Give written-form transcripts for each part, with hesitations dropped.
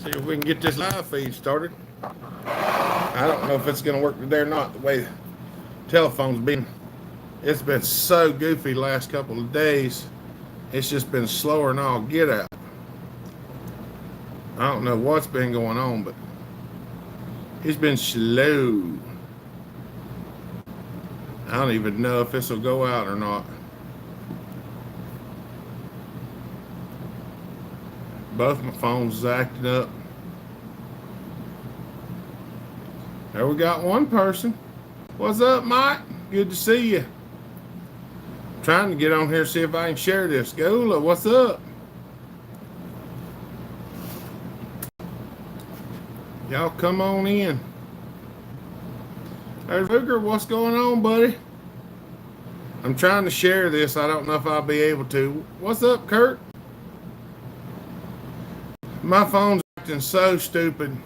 See if we can get this live feed started. I don't know if it's going to work today or not. The way the telephone's been, it's been so goofy the last couple of days. It's just been slower than all get out. I don't know what's been going on, but it's been slow. I don't even know if this will go out or not. Both my phones is acting up. There we got one person. What's up, Mike? Good to see you. Trying to get on here, see if I can share this. Gola, what's up? Y'all come on in. There's Luger, what's going on, buddy? I'm trying to share this. I don't know if I'll be able to. What's up, Kurt? My phone's acting so stupid.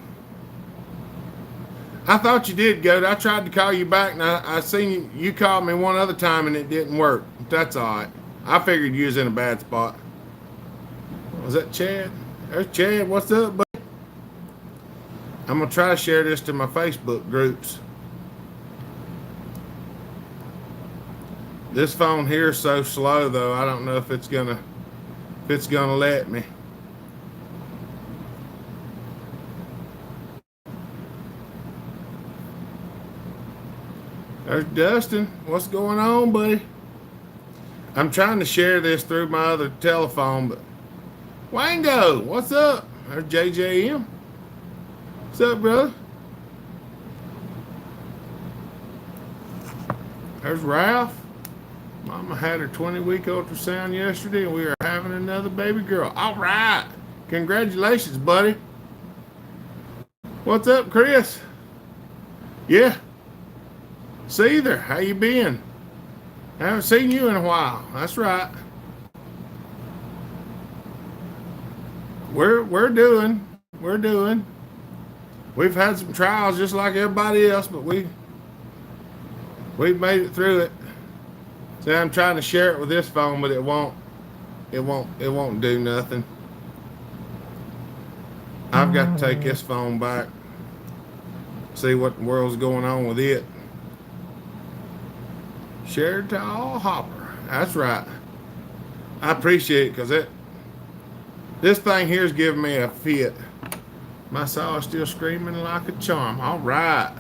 I thought you did, Goat. I tried to call you back, and I seen you called me one other time, and it didn't work. That's all right. I figured you was in a bad spot. Was that Chad? There's Chad. What's up, buddy? I'm going to try to share this to my Facebook groups. This phone here is so slow, though. I don't know if it's gonna let me. There's Dustin. What's going on, buddy? I'm trying to share this through my other telephone, but Wango, what's up? There's JJM. What's up, brother? There's Ralph. Mama had her 20-week ultrasound yesterday, and we are having another baby girl. All right. Congratulations, buddy. What's up, Chris? Yeah. See there. How you been? I haven't seen you in a while. That's right. We're doing. We've had some trials just like everybody else, but we've made it through it. See, I'm trying to share it with this phone, but it won't do nothing. I've got to take this phone back. See what the world's going on with it. Share it to all Hopper. That's right. I appreciate it because this thing here is giving me a fit. My saw is still screaming like a charm. All right.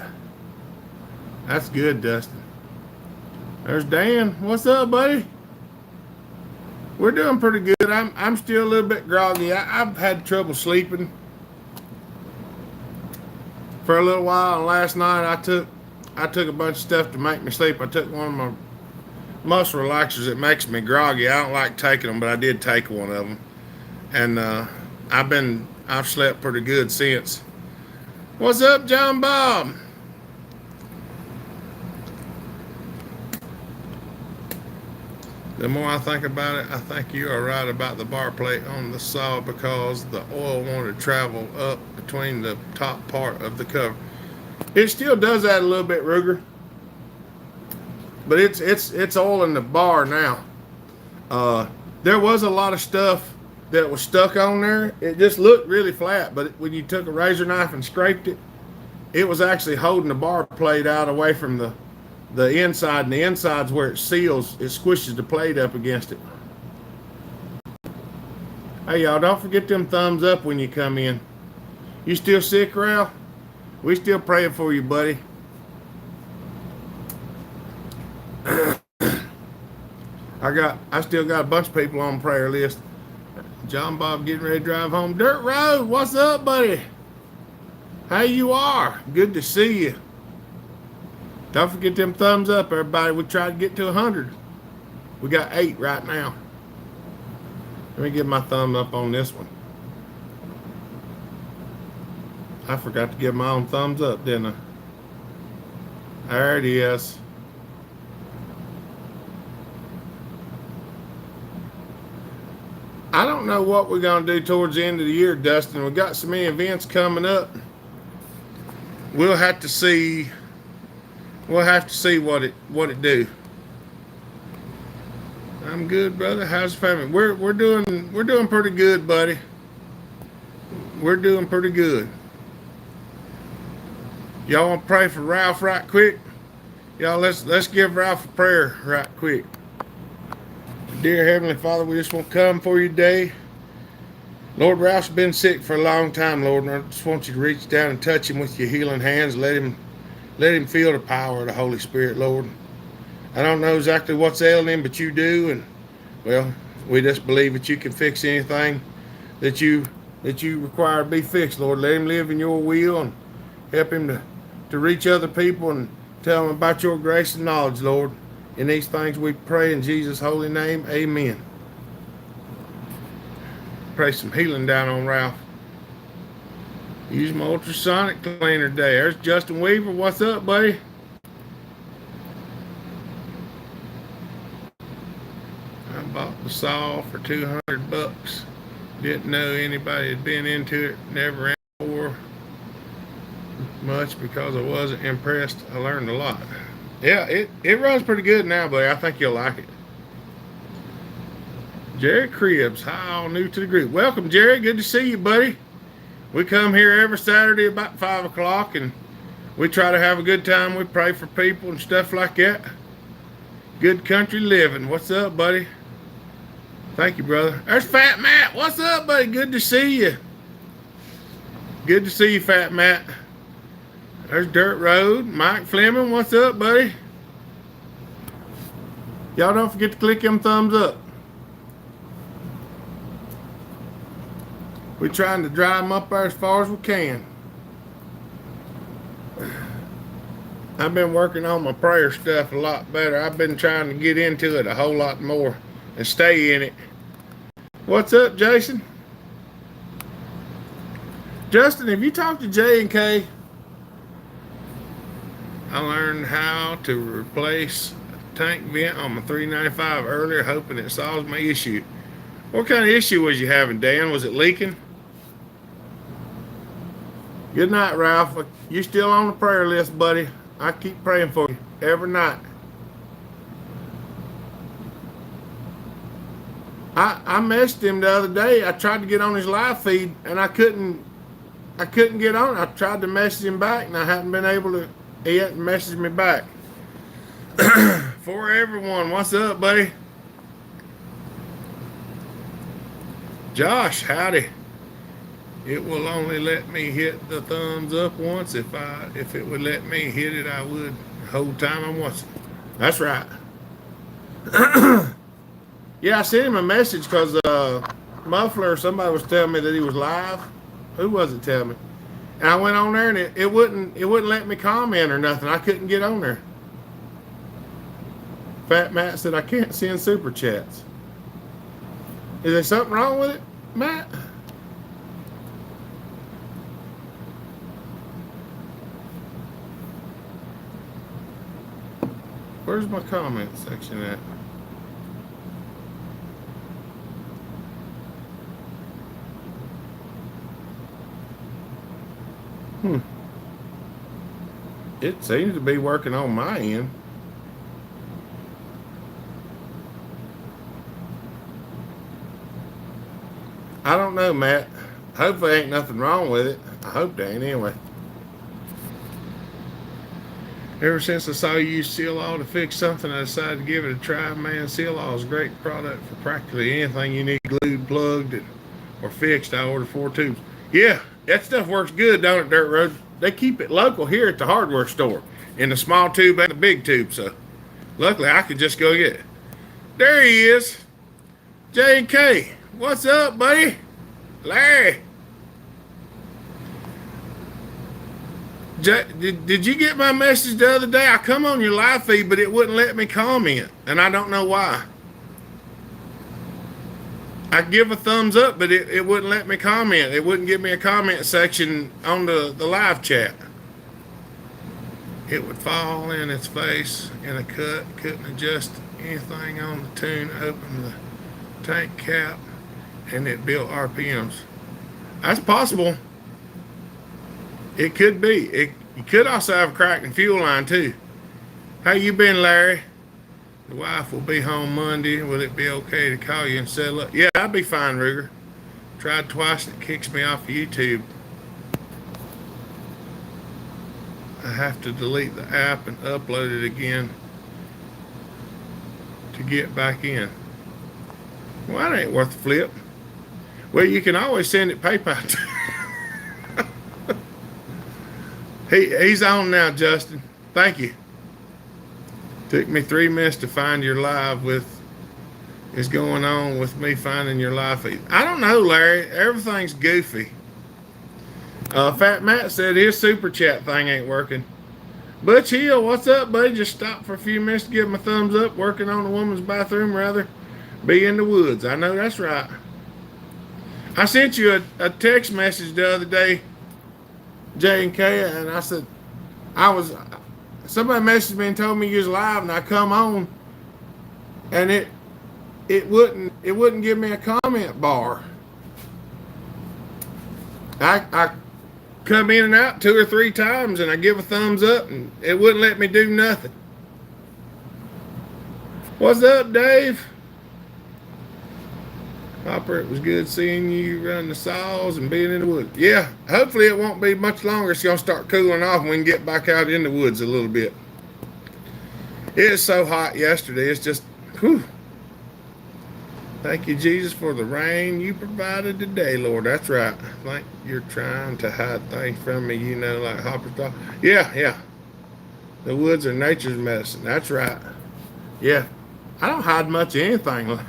That's good, Dustin. There's Dan. What's up, buddy? We're doing pretty good. I'm still a little bit groggy. I've had trouble sleeping for a little while. And last night I took a bunch of stuff to make me sleep. I took one of my muscle relaxers that makes me groggy. I don't like taking them, but I did take one of them. And I've slept pretty good since. What's up, John Bob? The more I think about it, I think you are right about the bar plate on the saw because the oil wanted to travel up between the top part of the cover. It still does that a little bit, Ruger, but it's oil in the bar now. There was a lot of stuff that was stuck on there. It just looked really flat, but when you took a razor knife and scraped it, it was actually holding the bar plate out away from the inside, and the inside's where it seals. It squishes the plate up against it. Hey, y'all, don't forget them thumbs up when you come in. You still sick, Ralph? We still praying for you, buddy. I still got a bunch of people on the prayer list. John Bob getting ready to drive home. Dirt Road, what's up, buddy? How you are? Good to see you. Don't forget them thumbs up, everybody. We tried to get to 100. We got 8 right now. Let me give my thumb up on this one. I forgot to give my own thumbs up, didn't I? There it is. I don't know what we're going to do towards the end of the year, Dustin. We got so many events coming up. We'll have to see. We'll have to see what it do. I'm good, brother. How's the family? We're doing pretty good, buddy. we're doing pretty good. Y'all want to pray for Ralph right quick? Y'all, let's give Ralph a prayer right quick. Dear Heavenly Father, we just want to come for you today. Lord, Ralph's been sick for a long time, Lord, and I just want you to reach down and touch him with your healing hands. Let him feel the power of the Holy Spirit, Lord. I don't know exactly what's ailing him, but you do, and well, we just believe that you can fix anything that you require to be fixed, Lord. Let him live in your will and help him to reach other people and tell them about your grace and knowledge, Lord. In these things we pray in Jesus' holy name, amen. Pray some healing down on Ralph. Use my ultrasonic cleaner today. There's Justin Weaver. What's up, buddy? I bought the saw for $200. Didn't know anybody had been into it. Never ran for much because I wasn't impressed. I learned a lot. Yeah, it runs pretty good now, buddy. I think you'll like it. Jerry Cribbs, hi, all new to the group. Welcome, Jerry. Good to see you, buddy. We come here every Saturday about 5 o'clock, and we try to have a good time. We pray for people and stuff like that. Good country living. What's up, buddy? Thank you, brother. There's Fat Matt. What's up, buddy? Good to see you. Good to see you, Fat Matt. There's Dirt Road. Mike Fleming, what's up, buddy? Y'all don't forget to click them thumbs up. We're trying to drive them up there as far as we can. I've been working on my prayer stuff a lot better. I've been trying to get into it a whole lot more and stay in it. What's up, Jason? Justin, have you talked to J and K? I learned how to replace a tank vent on my 395 earlier, hoping it solves my issue. What kind of issue was you having, Dan? Was it leaking? Good night, Ralph. You still on the prayer list, buddy. I keep praying for you every night. I messaged him the other day. I tried to get on his live feed and I couldn't get on. I tried to message him back and I haven't been able to. He hadn't messaged me back. For everyone, what's up, buddy? Josh, howdy. It will only let me hit the thumbs up once. If it would let me hit it, I would the whole time I'm watching. That's right. Yeah, I sent him a message because Muffler, somebody was telling me that he was live. Who was it telling me? And I went on there and it wouldn't let me comment or nothing. I couldn't get on there. Fat Matt said I can't send super chats. Is there something wrong with it, Matt? Where's my comment section at? It seems to be working on my end. I don't know, Matt. Hopefully ain't nothing wrong with it. I hope there ain't anyway. Ever since I saw you use Seal All to fix something, I decided to give it a try. Man, Seal All is a great product for practically anything you need glued, plugged, or fixed. I ordered 4 tubes. Yeah, that stuff works good down at Dirt Road. They keep it local here at the hardware store in the small tube and the big tube. So luckily I could just go get it. There he is. J&K. What's up, buddy? Larry. Did you get my message the other day? I come on your live feed, but it wouldn't let me comment, and I don't know why. I give a thumbs up, but it wouldn't let me comment. It wouldn't give me a comment section on the live chat. It would fall in its face in a cut. Couldn't adjust anything on the tune. Open the tank cap, and it built RPMs. That's possible. It could be. You could also have a crack in fuel line too. How you been, Larry? The wife will be home Monday. Will it be okay to call you and settle up? Yeah, I'll be fine, Ruger. Tried twice and it kicks me off YouTube. I have to delete the app and upload it again to get back in. Well, that ain't worth the flip. Well, you can always send it PayPal. He's on now, Justin. Thank you. Took me 3 minutes to find your live with is going on with me finding your live feed. I don't know, Larry. Everything's goofy. Fat Matt said his super chat thing ain't working. Butch Hill, what's up, buddy? Just stopped for a few minutes to give him a thumbs up. Working on a woman's bathroom, rather be in the woods. I know that's right. I sent you a text message the other day, J and K, and I said somebody messaged me and told me you was live, and I come on, and it wouldn't give me a comment bar. I come in and out 2 or 3 times, and I give a thumbs up, and it wouldn't let me do nothing. What's up, Dave? Hopper, it was good seeing you run the saws and being in the woods. Yeah, hopefully it won't be much longer. It's going to start cooling off and we can get back out in the woods a little bit. It was so hot yesterday. It's just, whew. Thank you, Jesus, for the rain you provided today, Lord. That's right. I think you're trying to hide things from me, you know, like Hopper's talk. Yeah. The woods are nature's medicine. That's right. Yeah. I don't hide much of anything.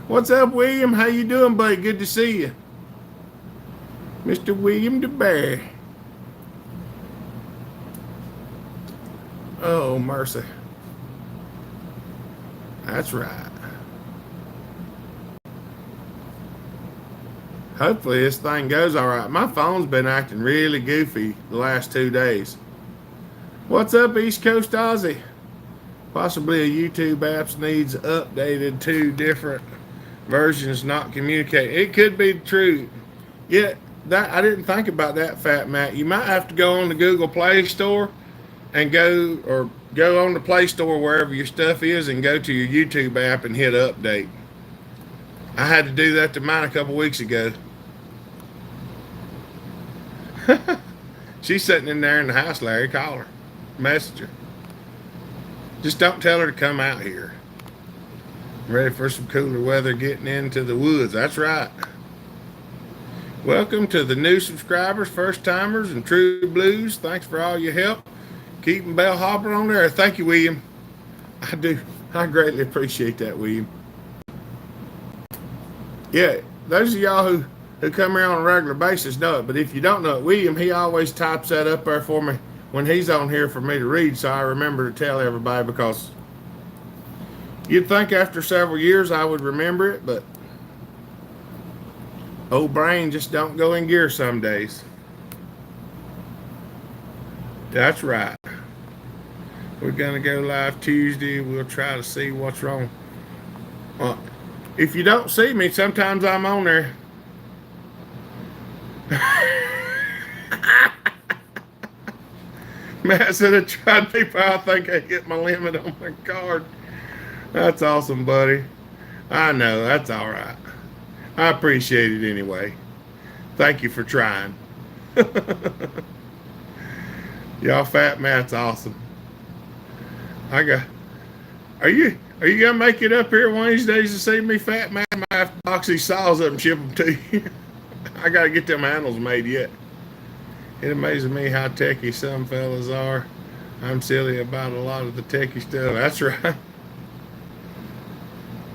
What's up, William? How you doing, buddy? Good to see you. Mr. William DeBerry. Oh, mercy. That's right. Hopefully this thing goes all right. My phone's been acting really goofy the last 2 days. What's up, East Coast Aussie? Possibly a YouTube apps needs updated 2 different versions not communicate. It could be true. Yeah, that I didn't think about that, Fat Matt. You might have to go on the Google Play Store and go on the Play Store wherever your stuff is and go to your YouTube app and hit update. I had to do that to mine a couple weeks ago. She's sitting in there in the house, Larry. Call her. Message her. Just don't tell her to come out here. I'm ready for some cooler weather, getting into the woods. That's right. Welcome to the new subscribers, first timers, and true blues. Thanks for all your help. Keeping Bell Hopper on there. Thank you, William. I do. I greatly appreciate that, William. Yeah, those of y'all who come here on a regular basis know it, but if you don't know it, William, he always types that up there for me when he's on here for me to read, so I remember to tell everybody, because you'd think after several years I would remember it, but old brain just don't go in gear some days. That's right. We're going to go live Tuesday. We'll try to see what's wrong. If you don't see me, sometimes I'm on there. Matt said I tried people. I think I hit my limit on my card. That's awesome, buddy. I know. That's all right. I appreciate it anyway. Thank you for trying. Y'all, Fat Matt's awesome. Are you gonna make it up here one of these days to see me, Fat Matt? I might have to box these saws up and ship them to you. I gotta get them handles made yet. It amazes me how techie some fellas are. I'm silly about a lot of the techie stuff. That's right.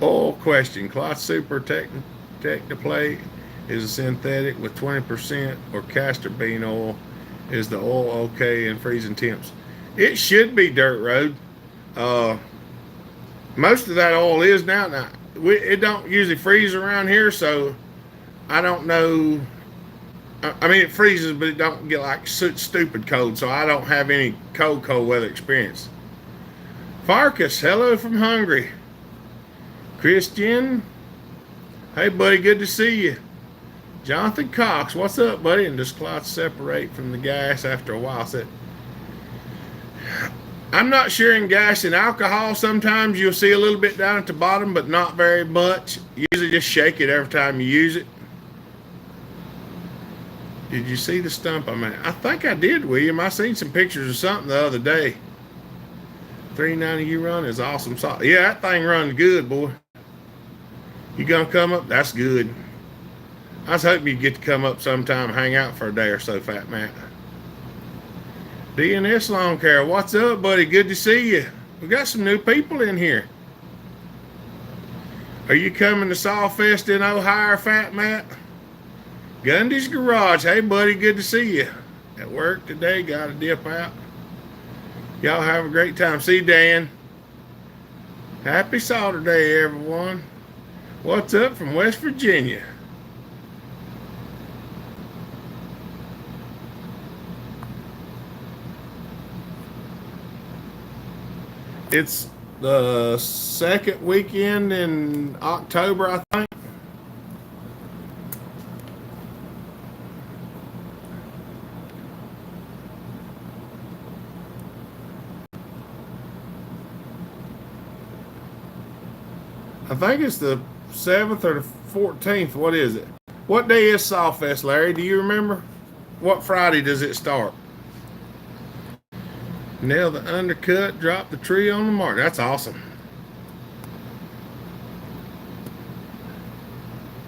Oil question. Cloth Super Technoplate is a synthetic with 20% or castor bean oil. Is the oil okay in freezing temps? It should be Dirt Road. Most of that oil is now. It don't usually freeze around here, so I don't know. I mean, it freezes, but it don't get like stupid cold, so I don't have any cold weather experience. Farkas, hello from Hungary. Christian, hey, buddy, good to see you. Jonathan Cox, what's up, buddy? And does cloth separate from the gas after a while? I'm not sure in gas and alcohol. Sometimes you'll see a little bit down at the bottom, but not very much. Usually just shake it every time you use it. Did you see the stump I made? I think I did, William. I seen some pictures of something the other day. 390U run is awesome. Yeah, that thing runs good, boy. You gonna come up? That's good. I was hoping you'd get to come up sometime, hang out for a day or so, Fat Matt. DNS Lawn Care, what's up, buddy? Good to see you. We got some new people in here. Are you coming to Sawfest in Ohio, Fat Matt? Gundy's Garage. Hey, buddy, good to see you. At work today, got to dip out. Y'all have a great time. See Dan. Happy Sawturday, everyone. What's up from West Virginia? It's the second weekend in October, I think. I think it's the 7th or the 14th. What is it? What day is Sawfest, Larry? Do you remember? What Friday does it start? Nail the undercut, drop the tree on the mark. That's awesome.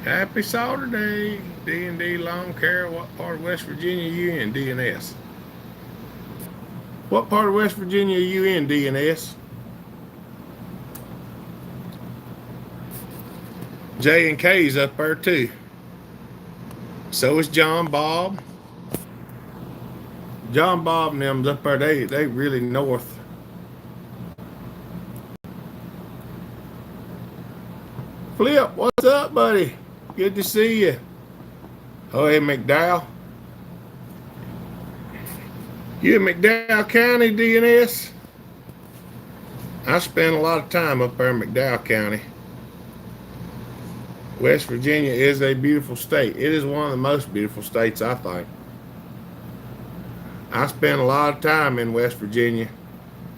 Happy Sawturday, D&D Lawn Care. What part of West Virginia are you in, DNS? What part of West Virginia are you in, DNS? J and K's up there too. So is John Bob. John Bob and them's up there. They really north. Flip, what's up, buddy? Good to see you. Oh, hey, McDowell. You in McDowell County, DNS? I spend a lot of time up there in McDowell County. West Virginia is a beautiful state. It is one of the most beautiful states, I think. I spent a lot of time in West Virginia.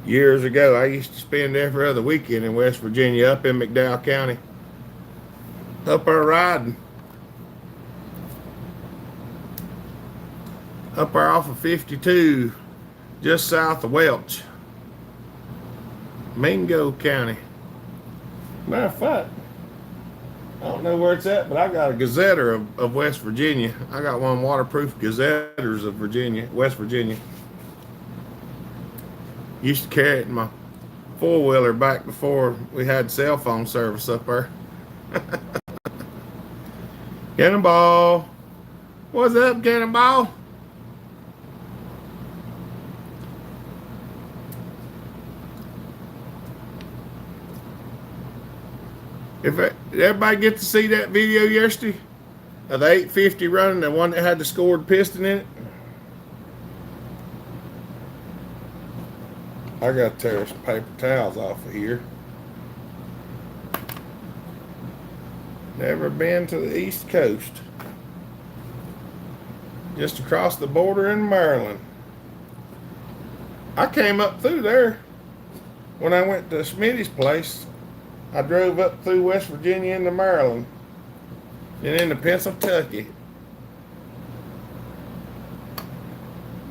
Years ago, I used to spend every other weekend in West Virginia, up in McDowell County. Up there riding. Up there off of 52, just south of Welch. Mingo County. Matter of fact, I don't know where it's at, but I got a gazetter of West Virginia. I got one waterproof gazetters of Virginia, West Virginia. Used to carry it in my four-wheeler back before we had cell phone service up there. Cannonball. What's up, Cannonball? Did everybody get to see that video yesterday of the 850 running, the one that had the scored piston in it? I got to tear some paper towels off of here. Never been to the East Coast. Just across the border in Maryland. I came up through there when I went to Smitty's place. I drove up through West Virginia into Maryland and into Pennsylvania.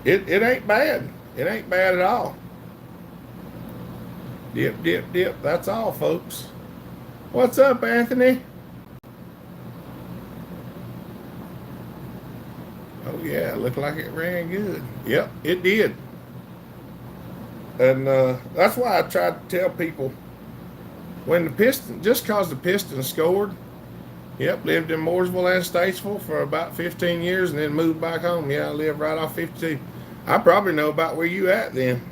It ain't bad. It ain't bad at all. Dip, dip, dip. That's all, folks. What's up, Anthony? Oh, yeah, it looked like it ran good. Yep, it did. And that's why I tried to tell people, when the piston, just cause the piston scored, yep, lived in Mooresville and Statesville for about 15 years and then moved back home. Yeah, I live right off 52. I probably know about where you at then.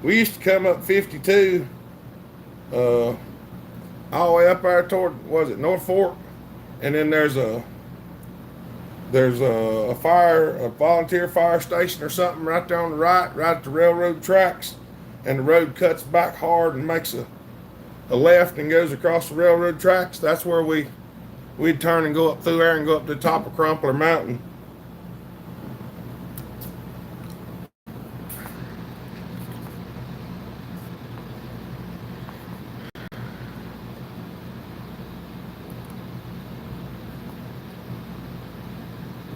We used to come up 52, all the way up there toward, was it North Fork? And then there's a volunteer fire station or something right there on the right at the railroad tracks. And the road cuts back hard and makes a left and goes across the railroad tracks. That's where we'd turn and go up through there and go up to the top of Crumpler Mountain.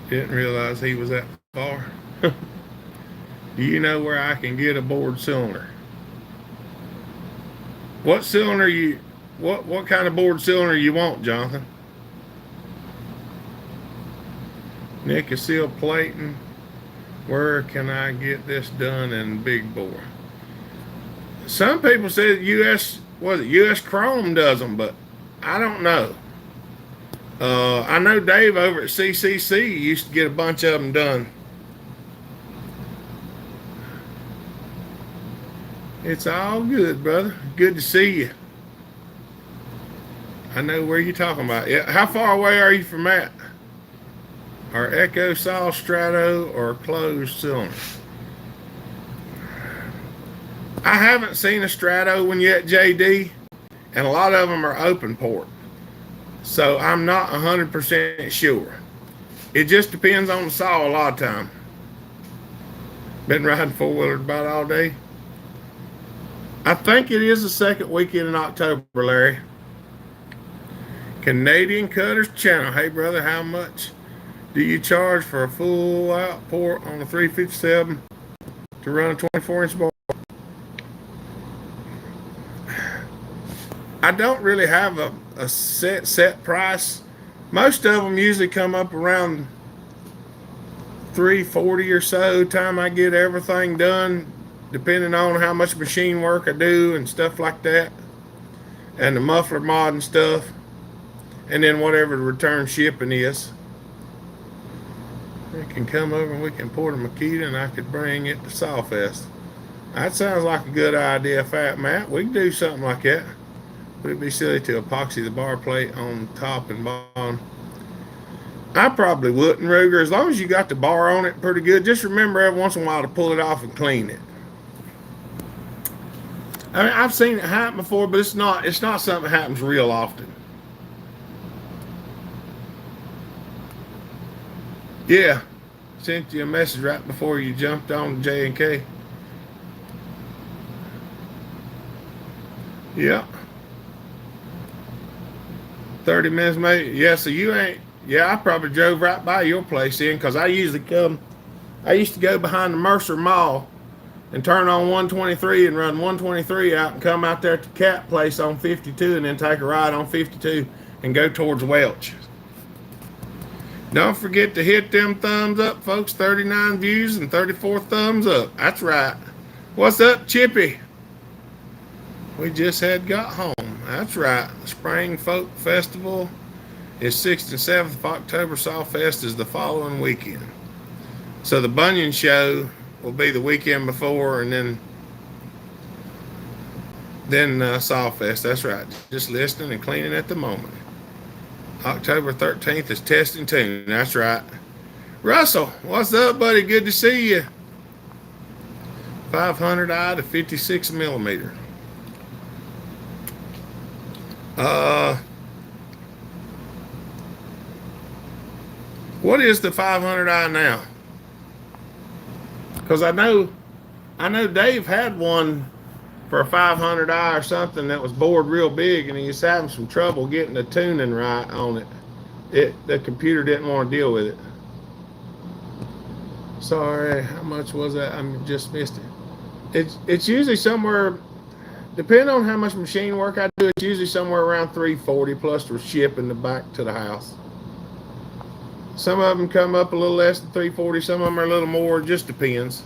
Didn't realize he was that far. Do you know where I can get a bored cylinder? What cylinder you? What kind of bored cylinder you want, Jonathan? Nick is still plating. Where can I get this done in big bore? Some people say US, was it US Chrome does them, but I don't know. I know Dave over at CCC used to get a bunch of them done. It's all good, brother. Good to see you. I know where you're talking about. Yeah, how far away are you from that? Or Echo Saw Strato or closed cylinder? I haven't seen a Strato one yet, JD, and a lot of them are open port. So I'm not 100% sure. It just depends on the saw a lot of time. Been riding four-wheeler about all day. I think it is the second weekend in October, Larry. Canadian Cutters Channel. Hey, brother, how much do you charge for a full out port on a 357 to run a 24-inch bar? I don't really have a set price. Most of them usually come up around $340 or so. Time I get everything done, depending on how much machine work I do and stuff like that, and the muffler mod and stuff, and then whatever the return shipping is. They can come over and we can port a Makita, and I could bring it to Sawfest. That sounds like a good idea, Fat Matt. We can do something like that. Would it be silly to epoxy the bar plate on top and bottom? I probably wouldn't, Ruger. As long as you got the bar on it pretty good, just remember every once in a while to pull it off and clean it. I mean, I've seen it happen before, but it's not something that happens real often. Yeah, sent you a message right before you jumped on J&K. Yeah. 30 minutes maybe. Yeah, so you ain't. Yeah, I probably drove right by your place then, because I used to go behind the Mercer Mall and turn on 123 and run 123 out and come out there to the Cat place on 52 and then take a ride on 52 and go towards Welch. Don't forget to hit them thumbs up, folks. 39 views and 34 thumbs up. That's right. What's up, Chippy? We just got home. That's right. The Spring Folk Festival is 6th and 7th of October. Sawfest is the following weekend. So the Bunyan Show will be the weekend before, and then Sawfest. That's right. Just listening and cleaning at the moment. October 13th is Test and Tune. That's right. Russell, what's up, buddy? Good to see you. 500i to 56 millimeter. What is the 500i now? Because I know Dave had one for a 500i or something that was bored real big, and he was having some trouble getting the tuning right on it. The computer didn't want to deal with it. Sorry, how much was that? I just missed it. It's usually somewhere, depending on how much machine work I do, it's usually somewhere around $340 plus for shipping the back to the house. Some of them come up a little less than $340, some of them are a little more, it just depends.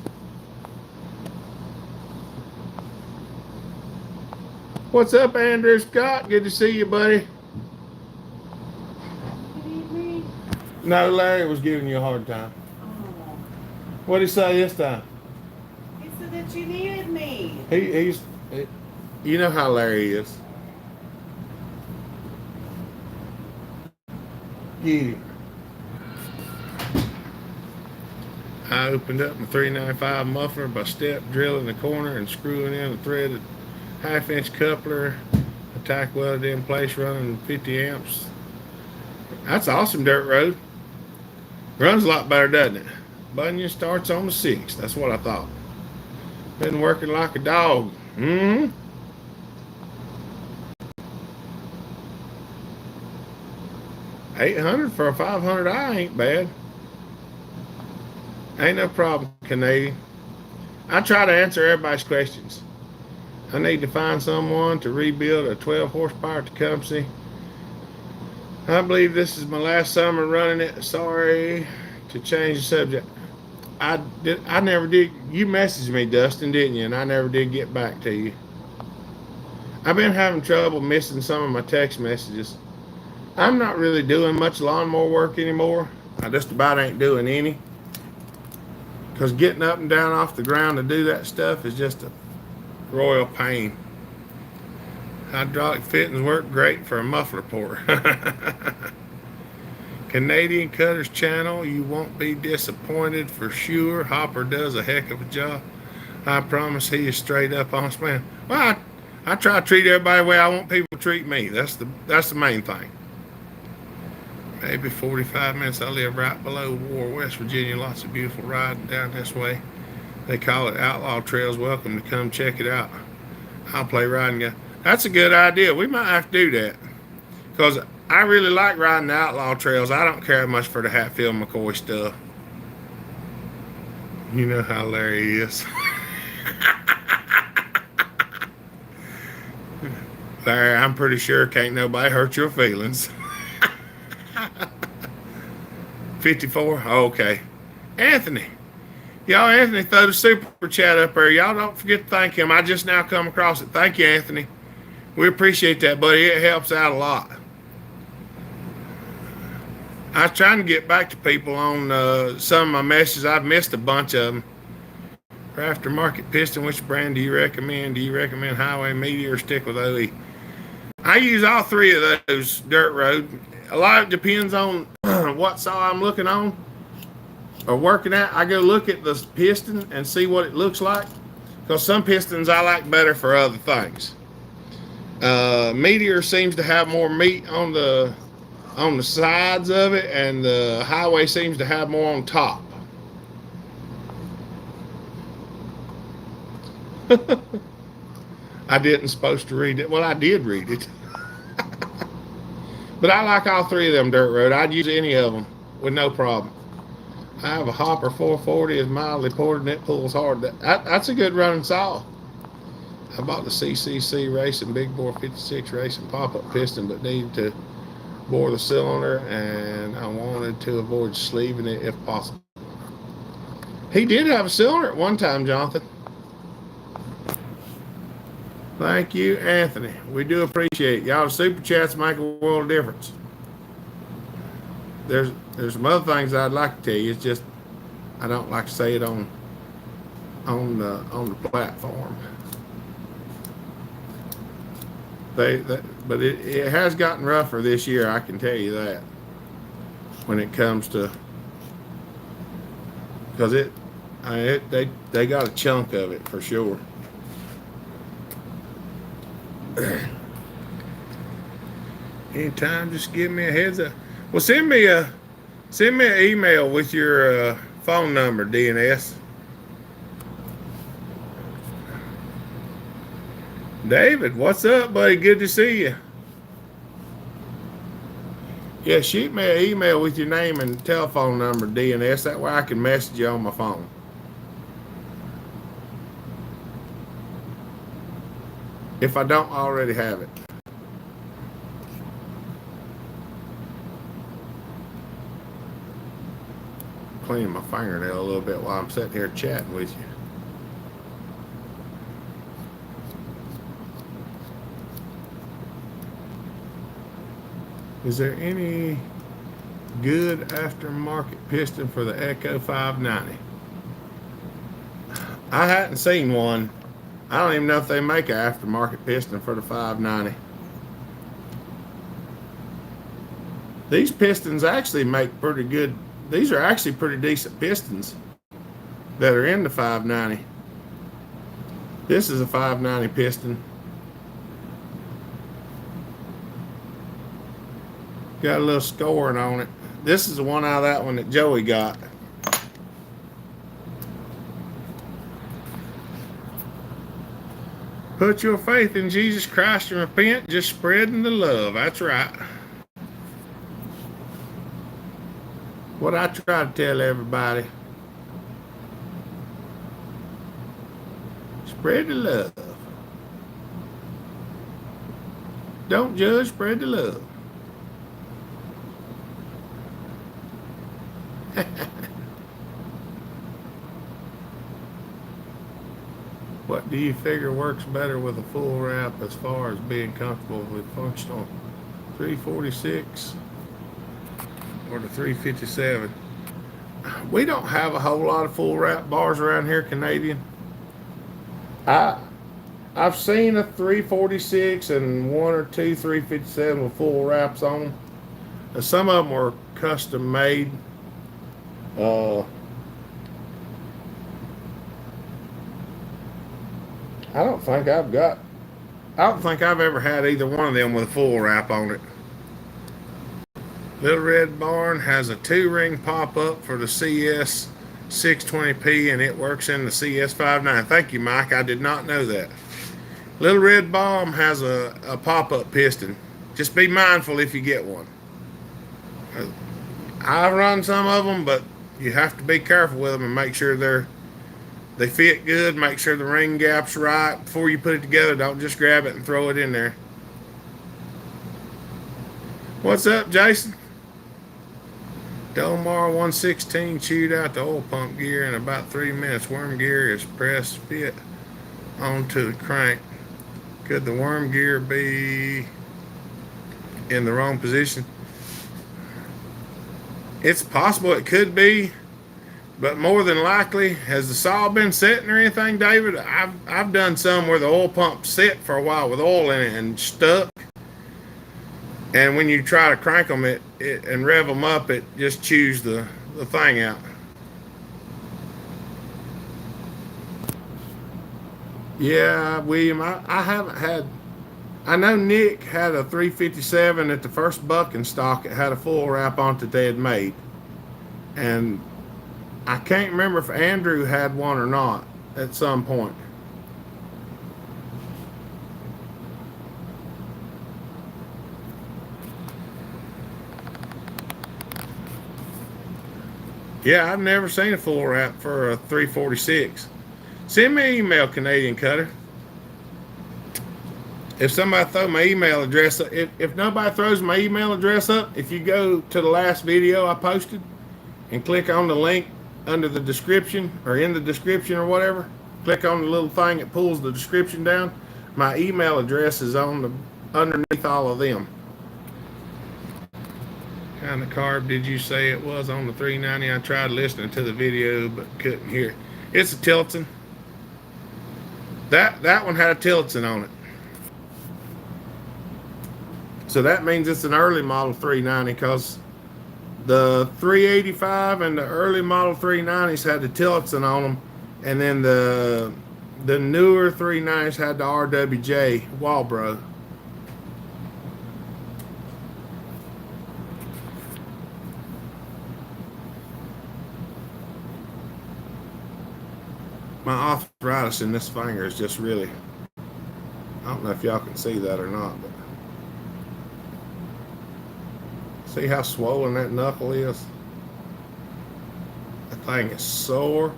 What's up, Andrew Scott? Good to see you, buddy. Good evening. No, Larry was giving you a hard time. Oh. What did he say this time? He said that you needed me. He's you know how Larry is. Yeah. I opened up my 395 muffler by step drilling the corner and screwing in a threaded half-inch coupler. I tack welded in place running 50 amps. That's awesome, dirt road. Runs a lot better, doesn't it? Bunyan starts on the 6th. That's what I thought. Been working like a dog. Mm-hmm. $800 for a 500i ain't bad. Ain't no problem, Canadian. I try to answer everybody's questions. I need to find someone to rebuild a 12 horsepower Tecumseh. I believe this is my last summer running it. Sorry to change the subject. I never did. You messaged me, Dustin, didn't you? And I never did get back to you. I've been having trouble missing some of my text messages. I'm not really doing much lawnmower work anymore. I just about ain't doing any. Because getting up and down off the ground to do that stuff is just a royal pain. Hydraulic fittings work great for a muffler pour. Canadian Cutters channel, you won't be disappointed for sure. Hopper does a heck of a job. I promise he is straight up honest man. Well, I try to treat everybody the way I want people to treat me. That's the main thing. Maybe 45 minutes. I live right below War, West Virginia. Lots of beautiful riding down this way. They call it Outlaw Trails. Welcome to come check it out. I'll play riding guy. That's a good idea. We might have to do that. Because I really like riding the Outlaw Trails. I don't care much for the Hatfield McCoy stuff. You know how Larry is. Larry, I'm pretty sure can't nobody hurt your feelings. 54? Okay. Anthony. Y'all, Anthony throw the super chat up there. Y'all don't forget to thank him. I just now come across it. Thank you, Anthony. We appreciate that, buddy. It helps out a lot. I was trying to get back to people on some of my messages. I've missed a bunch of them. For aftermarket piston, which brand do you recommend? Do you recommend Highway, Meteor, or stick with OE? I use all three of those dirt road. A lot of it depends on what saw I'm looking on or working at. I go look at the piston and see what it looks like, because some pistons I like better for other things. Meteor seems to have more meat on the sides of it, and the Highway seems to have more on top. I didn't supposed to read it. Well, I did read it. But I like all three of them dirt road. I'd use any of them with no problem. I have a Hopper 440. Is mildly ported and it pulls hard. That's a good running saw. I bought the CCC Racing Big Bore 56 Racing pop-up piston, but needed to bore the cylinder, and I wanted to avoid sleeving it if possible. He did have a cylinder at one time, Jonathan. Thank you, Anthony. We do appreciate it. Y'all, super chats make a world of difference. There's some other things I'd like to tell you. It's just I don't like to say it on the platform. But it has gotten rougher this year, I can tell you that. When it comes to, because they got a chunk of it for sure. Anytime, just give me a heads up. Well, send me an email with your phone number, DNS. David, what's up, buddy? Good to see you. Yeah, shoot me an email with your name and telephone number, DNS. That way I can message you on my phone. If I don't already have it. Cleaning my fingernail a little bit while I'm sitting here chatting with you. Is there any good aftermarket piston for the Echo 590? I hadn't seen one. I don't even know if they make an aftermarket piston for the 590. These pistons actually make pretty good. These are actually pretty decent pistons that are in the 590. This is a 590 piston. Got a little scoring on it. This is the one out of that one that Joey got. Put your faith in Jesus Christ and repent, just spreading the love. That's right. What I try to tell everybody, Spread the love. Don't judge, spread the love. What do you figure works better with a full wrap as far as being comfortable with functional 346 or the 357? We don't have a whole lot of full wrap bars around here, Canadian. I've seen a 346 and one or two 357 with full wraps on them. Some of them were custom made. I don't think I've ever had either one of them with a full wrap on it. Little Red Barn has a 2-ring pop-up for the CS 620p and it works in the CS 59. Thank you, Mike. I did not know that. Little Red Bomb has a pop-up piston. Just be mindful if you get one. I run some of them, but you have to be careful with them and make sure they fit good. Make sure the ring gap's right before you put it together. Don't just grab it and throw it in there. What's up, Jason? Delmar 116 chewed out the oil pump gear in about 3 minutes. Worm gear is pressed fit onto the crank. Could the worm gear be in the wrong position? It's possible it could be, but more than likely, has the saw been setting or anything, David? I've done some where the oil pump set for a while with oil in it and stuck. And when you try to crank them and rev them up, it just chews the thing out. Yeah, William, I haven't had. I know Nick had a 357 at the first bucking stock. It had a full wrap on it that they had made. And I can't remember if Andrew had one or not at some point. Yeah, I've never seen a full wrap for a 346. Send me an email, Canadian Cutter. If somebody throw my email address up, if nobody throws my email address up, if you go to the last video I posted and click on the link under the description or in the description or whatever, click on the little thing that pulls the description down, my email address is underneath all of them. What kind of carb did you say it was on the 390? I tried listening to the video but couldn't hear it. It's a Tilton. That one had a Tilton on it. So that means it's an early model 390 because the 385 and the early model 390s had the Tilton on them, and then the newer 390s had the RWJ Walbro. My arthritis in this finger is just really, I don't know if y'all can see that or not, but see how swollen that knuckle is? That thing is sore.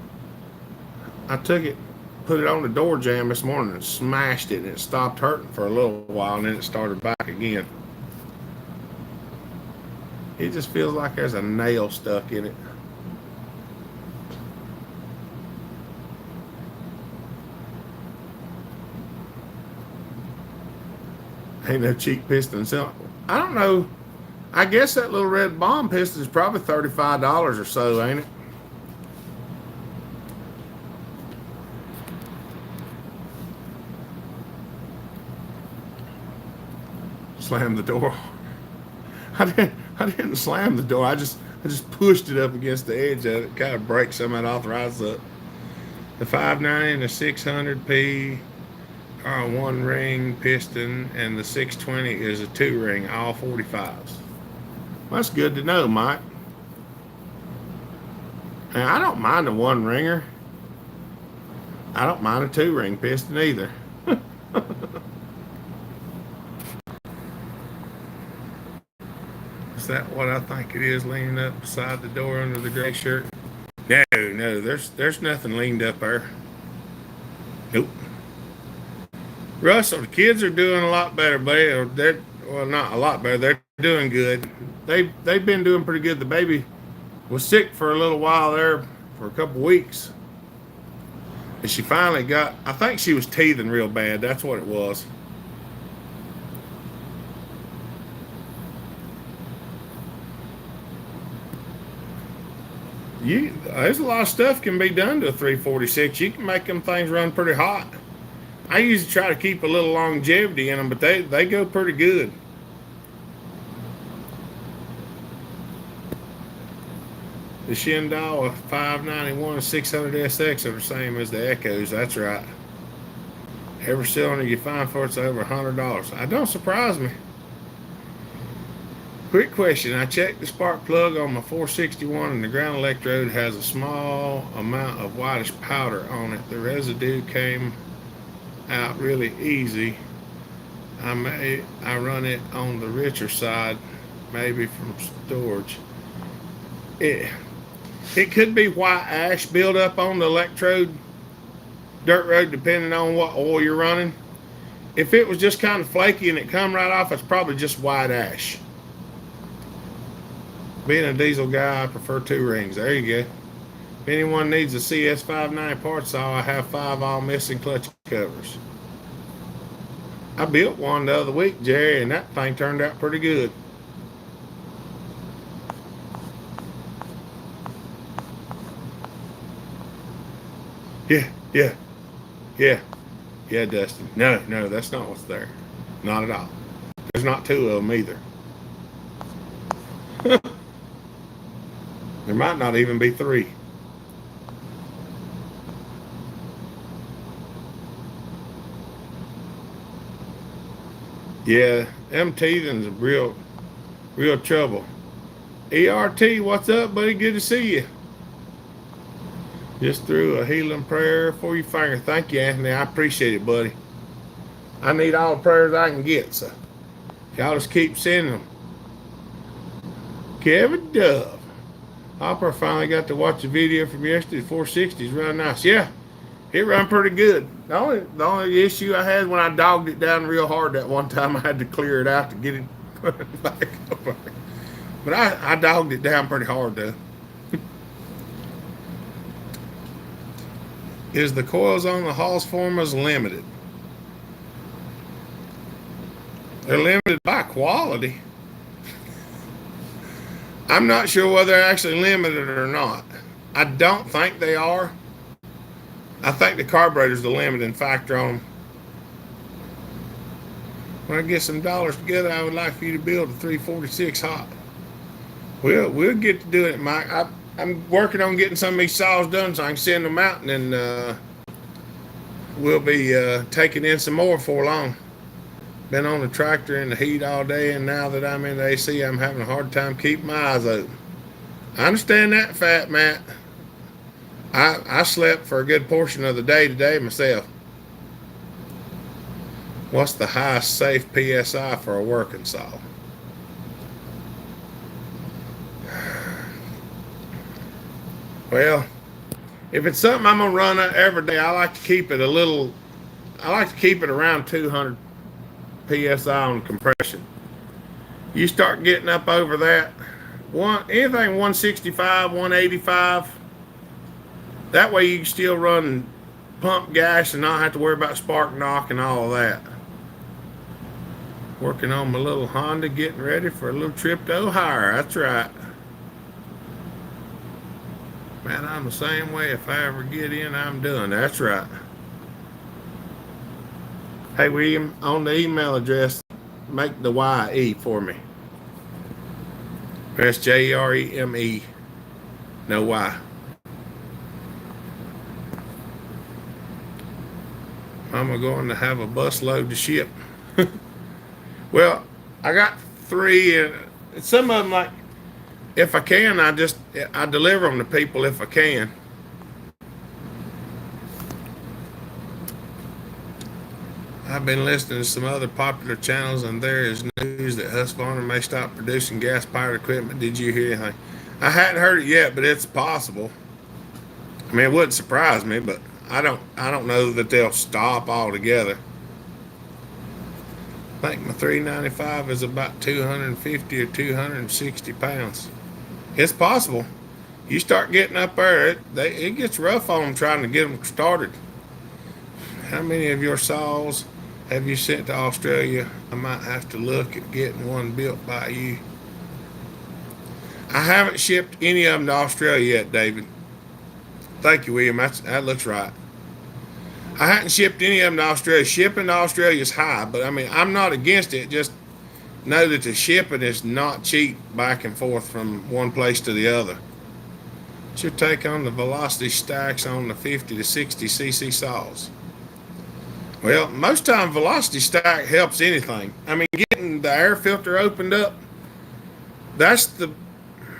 I took it, put it on the door jamb this morning and smashed it, and it stopped hurting for a little while, and then it started back again. It just feels like there's a nail stuck in it. Ain't no cheap piston. So I don't know. I guess that little red bomb piston is probably $35 or so, ain't it? Slam the door. I didn't slam the door. I just pushed it up against the edge of it, kind of break some of that arthritis up. The 590 and the 600p are a 1-ring piston, and the 620 is a 2-ring, all 45s. Well, that's good to know, Mike. And I don't mind a 1-ringer. I don't mind a 2-ring piston either. Is that what I think it is, leaning up beside the door under the gray shirt? No, there's nothing leaned up there. Nope. Russell, the kids are doing a lot better, buddy. They're well, not a lot better. They're doing good. They've been doing pretty good. The baby was sick for a little while there, for a couple weeks, and she finally got. I think she was teething real bad. That's what it was. There's a lot of stuff can be done to a 346. You can make them things run pretty hot. I usually try to keep a little longevity in them, but they go pretty good. The Shindao 591 600SX are the same as the Echoes. That's right. Every cylinder you find for it's over $100. That don't surprise me. Quick question. I checked the spark plug on my 461 and the ground electrode has a small amount of whitish powder on it. The residue came out really easy. I run it on the richer side, maybe from storage. It could be white ash buildup on the electrode, dirt road, depending on what oil you're running. If it was just kind of flaky and it come right off, it's probably just white ash. Being a diesel guy, I prefer 2 rings. There you go. If anyone needs a CS59 parts saw, I have 5 all missing clutch covers. I built one the other week, Jerry, and that thing turned out pretty good. Yeah, Dustin. No, that's not what's there. Not at all. There's not 2 of them either. There might not even be 3. Yeah, them teething's real trouble. ERT, what's up, buddy? Good to see you. Just threw a healing prayer for your finger. Thank you, Anthony. I appreciate it, buddy. I need all the prayers I can get, so y'all just keep sending them. Kevin Dove. Hopper finally got to watch the video from yesterday. 460's run nice. Yeah, it run pretty good. The only issue I had when I dogged it down real hard that one time, I had to clear it out to get it back over. But I dogged it down pretty hard though. Is the coils on the Hallsformas limited? They're limited by quality. I'm not sure whether they're actually limited or not. I don't think they are. I think the carburetor's the limiting factor on them. When I get some dollars together, I would like for you to build a 346 hot. We'll get to doing it, Mike. I'm working on getting some of these saws done so I can send them out, and then we'll be taking in some more before long. Been on the tractor in the heat all day, and now that I'm in the AC, I'm having a hard time keeping my eyes open. I understand that, Fat Matt. I slept for a good portion of the day today myself. What's the highest safe PSI for a working saw? Well, if it's something I'm gonna run every day, I like to keep it around 200 PSI on compression. You start getting up over that, anything 165, 185, that way you can still run pump gas and not have to worry about spark knock and all of that. Working on my little Honda, getting ready for a little trip to Ohio. That's right. Man, I'm the same way. If I ever get in, I'm done. That's right. Hey, William, on the email address, make the YE for me. That's JREME. No Y. I'm going to have a bus load to ship. Well, I got 3, and some of them, like, if I can, I deliver them to people if I can. I've been listening to some other popular channels, and there is news that Husqvarna may stop producing gas-powered equipment. Did you hear anything? I hadn't heard it yet, but it's possible. I mean, it wouldn't surprise me, but I don't know that they'll stop altogether. I think my 395 is about 250 or 260 pounds. It's possible. You start getting up there, it gets rough on them trying to get them started. How many of your saws have you sent to Australia? I might have to look at getting one built by you. I haven't shipped any of them to Australia yet, David. Thank you, William. That looks right. I hadn't shipped any of them to Australia. Shipping to Australia is high, but I mean, I'm not against it. Just know that the shipping is not cheap back and forth from one place to the other. What's your take on the velocity stacks on the 50 to 60 cc saws? Well, most time velocity stack helps anything. I mean, getting the air filter opened up, that's the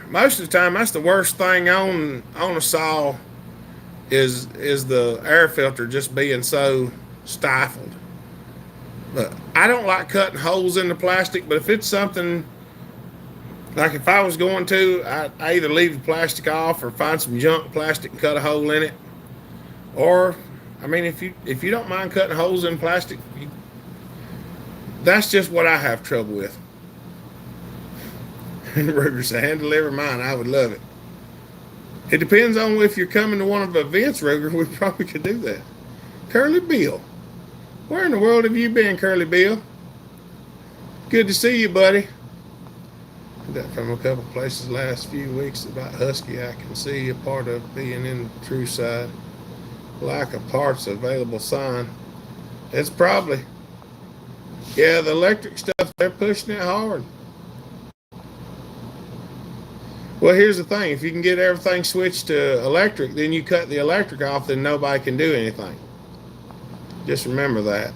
most of the time that's the worst thing on a saw is the air filter just being so stifled. But I don't like cutting holes in the plastic, but if it's something like if I was going to, I either leave the plastic off or find some junk plastic and cut a hole in it. Or, I mean, if you don't mind cutting holes in plastic, that's just what I have trouble with. And Ruger said, hand deliver mine, I would love it. It depends on if you're coming to one of the events, Ruger. We probably could do that. Curly Bill. Where in the world have you been, Curly Bill? Good to see you, buddy. That from a couple places last few weeks about Husky. I can see a part of being in the true side. Lack of parts available sign. It's probably, yeah, the electric stuff, they're pushing it hard. Well, here's the thing. If you can get everything switched to electric, then you cut the electric off, then nobody can do anything. Just remember that.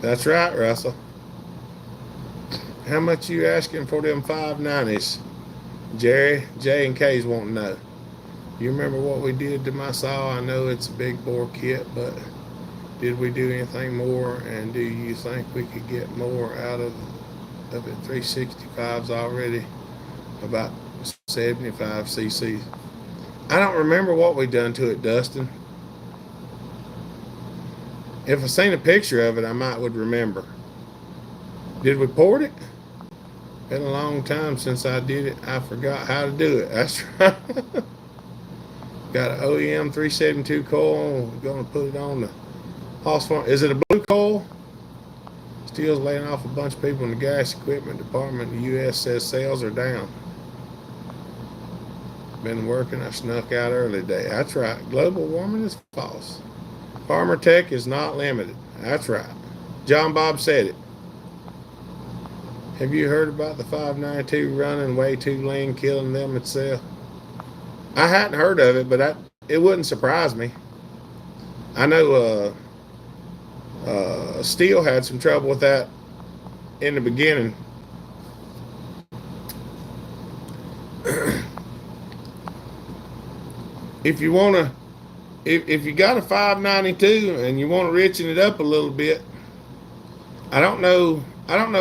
That's right, Russell. How much you asking for them 590s? Jerry, J and K's won't know. You remember what we did to my saw? I know it's a big bore kit, but did we do anything more? And do you think we could get more out of it? 365's already about 75 cc. I don't remember what we done to it, Dustin. If I seen a picture of it, I might would remember. Did we port it? Been a long time since I did it. I forgot how to do it. That's right. Got an OEM 372 coil. We're going to put it on the house farm. Is it a blue coil? Steel's laying off a bunch of people in the gas equipment department. The U.S. says sales are down. Been working. I snuck out early today. That's right. Global warming is false. Farmer tech is not limited. That's right. John Bob said it. Have you heard about the 592 running way too lean, killing them itself? I hadn't heard of it, but it wouldn't surprise me. I know Steel had some trouble with that in the beginning. If you want to, if you got a 592 and you want to richen it up a little bit, I don't know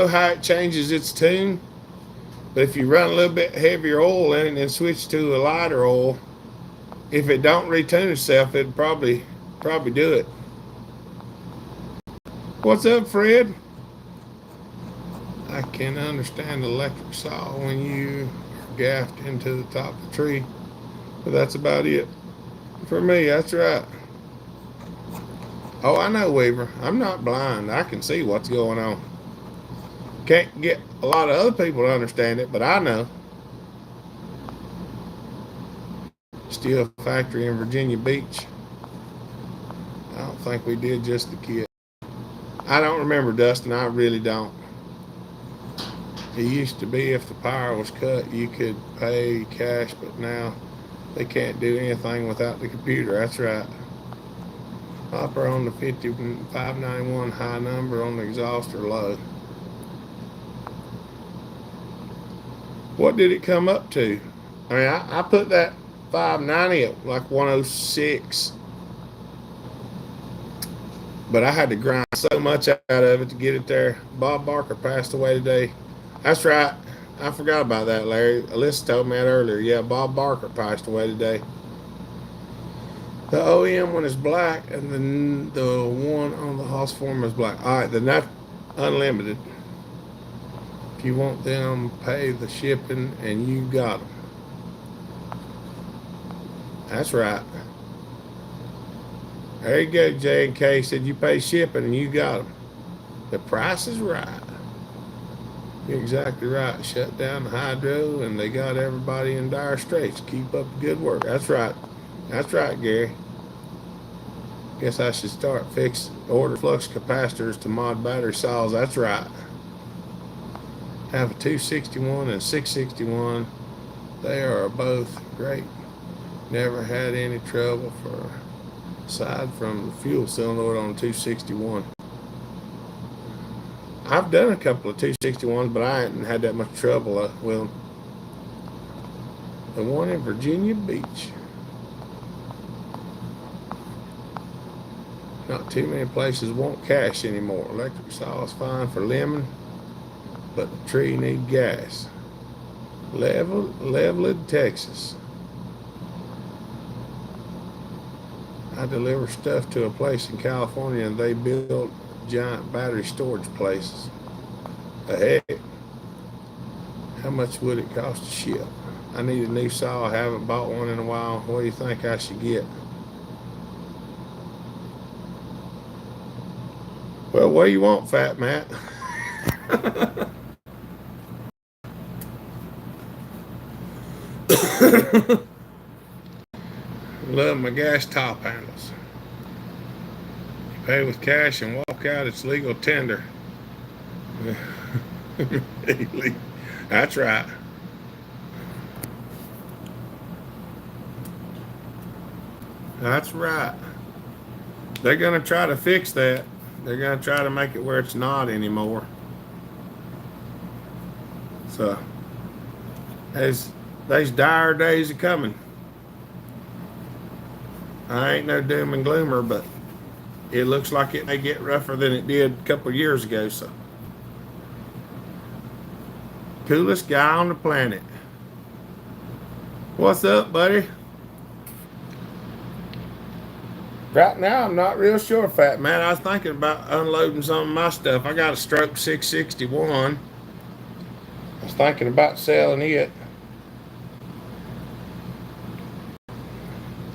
how it changes its tune, but if you run a little bit heavier oil in it and then switch to a lighter oil, if it don't retune itself, it'd probably do it. What's up, Fred? I can understand the electric saw when you are gaffed into the top of the tree, but that's about it. For me, that's right. Oh, I know, Weaver. I'm not blind. I can see what's going on. Can't get a lot of other people to understand it, but I know. Steel factory in Virginia Beach. I don't think we did just the kit. I don't remember, Dustin. I really don't. It used to be if the power was cut, you could pay cash, but now they can't do anything without the computer. That's right. Hopper on the 591 high number on the exhaust or low. What did it come up to? I mean, I put that 590 at like 106. But I had to grind so much out of it to get it there. Bob Barker passed away today. That's right. I forgot about that, Larry. Alyssa told me that earlier. Yeah, Bob Barker passed away today. The OEM one is black, and then the one on the Haas form is black. All right, then that's unlimited. If you want them, pay the shipping, and you got them. That's right. There you go, J and K said you pay shipping and you got them. The price is right. You're exactly right. Shut down the hydro and they got everybody in dire straits. Keep up the good work. That's right. That's right, Gary. Guess I should start order flux capacitors to mod battery saws. That's right. Have a 261 and 661. They are both great. Never had any trouble aside from the fuel cylinder on 261. I've done a couple of 261s, but I haven't had that much trouble with them. The one in Virginia Beach. Not too many places won't cash anymore. Electric saw is fine for lemon, but the tree need gas. Leveled, Texas. I deliver stuff to a place in California and they build giant battery storage places. The heck? How much would it cost to ship? I need a new saw. I haven't bought one in a while. What do you think I should get? Well, what do you want, Fat Matt? Love my gas top handles. You pay with cash and walk out, it's legal tender. That's right. That's right. They're going to try to fix that. They're going to try to make it where it's not anymore. So, those dire days are coming. I ain't no doom and gloomer, but it looks like it may get rougher than it did a couple of years ago. So, coolest guy on the planet. What's up, buddy? Right now, I'm not real sure, Fat Man. I was thinking about unloading some of my stuff. I got a Stroke 661. I was thinking about selling it.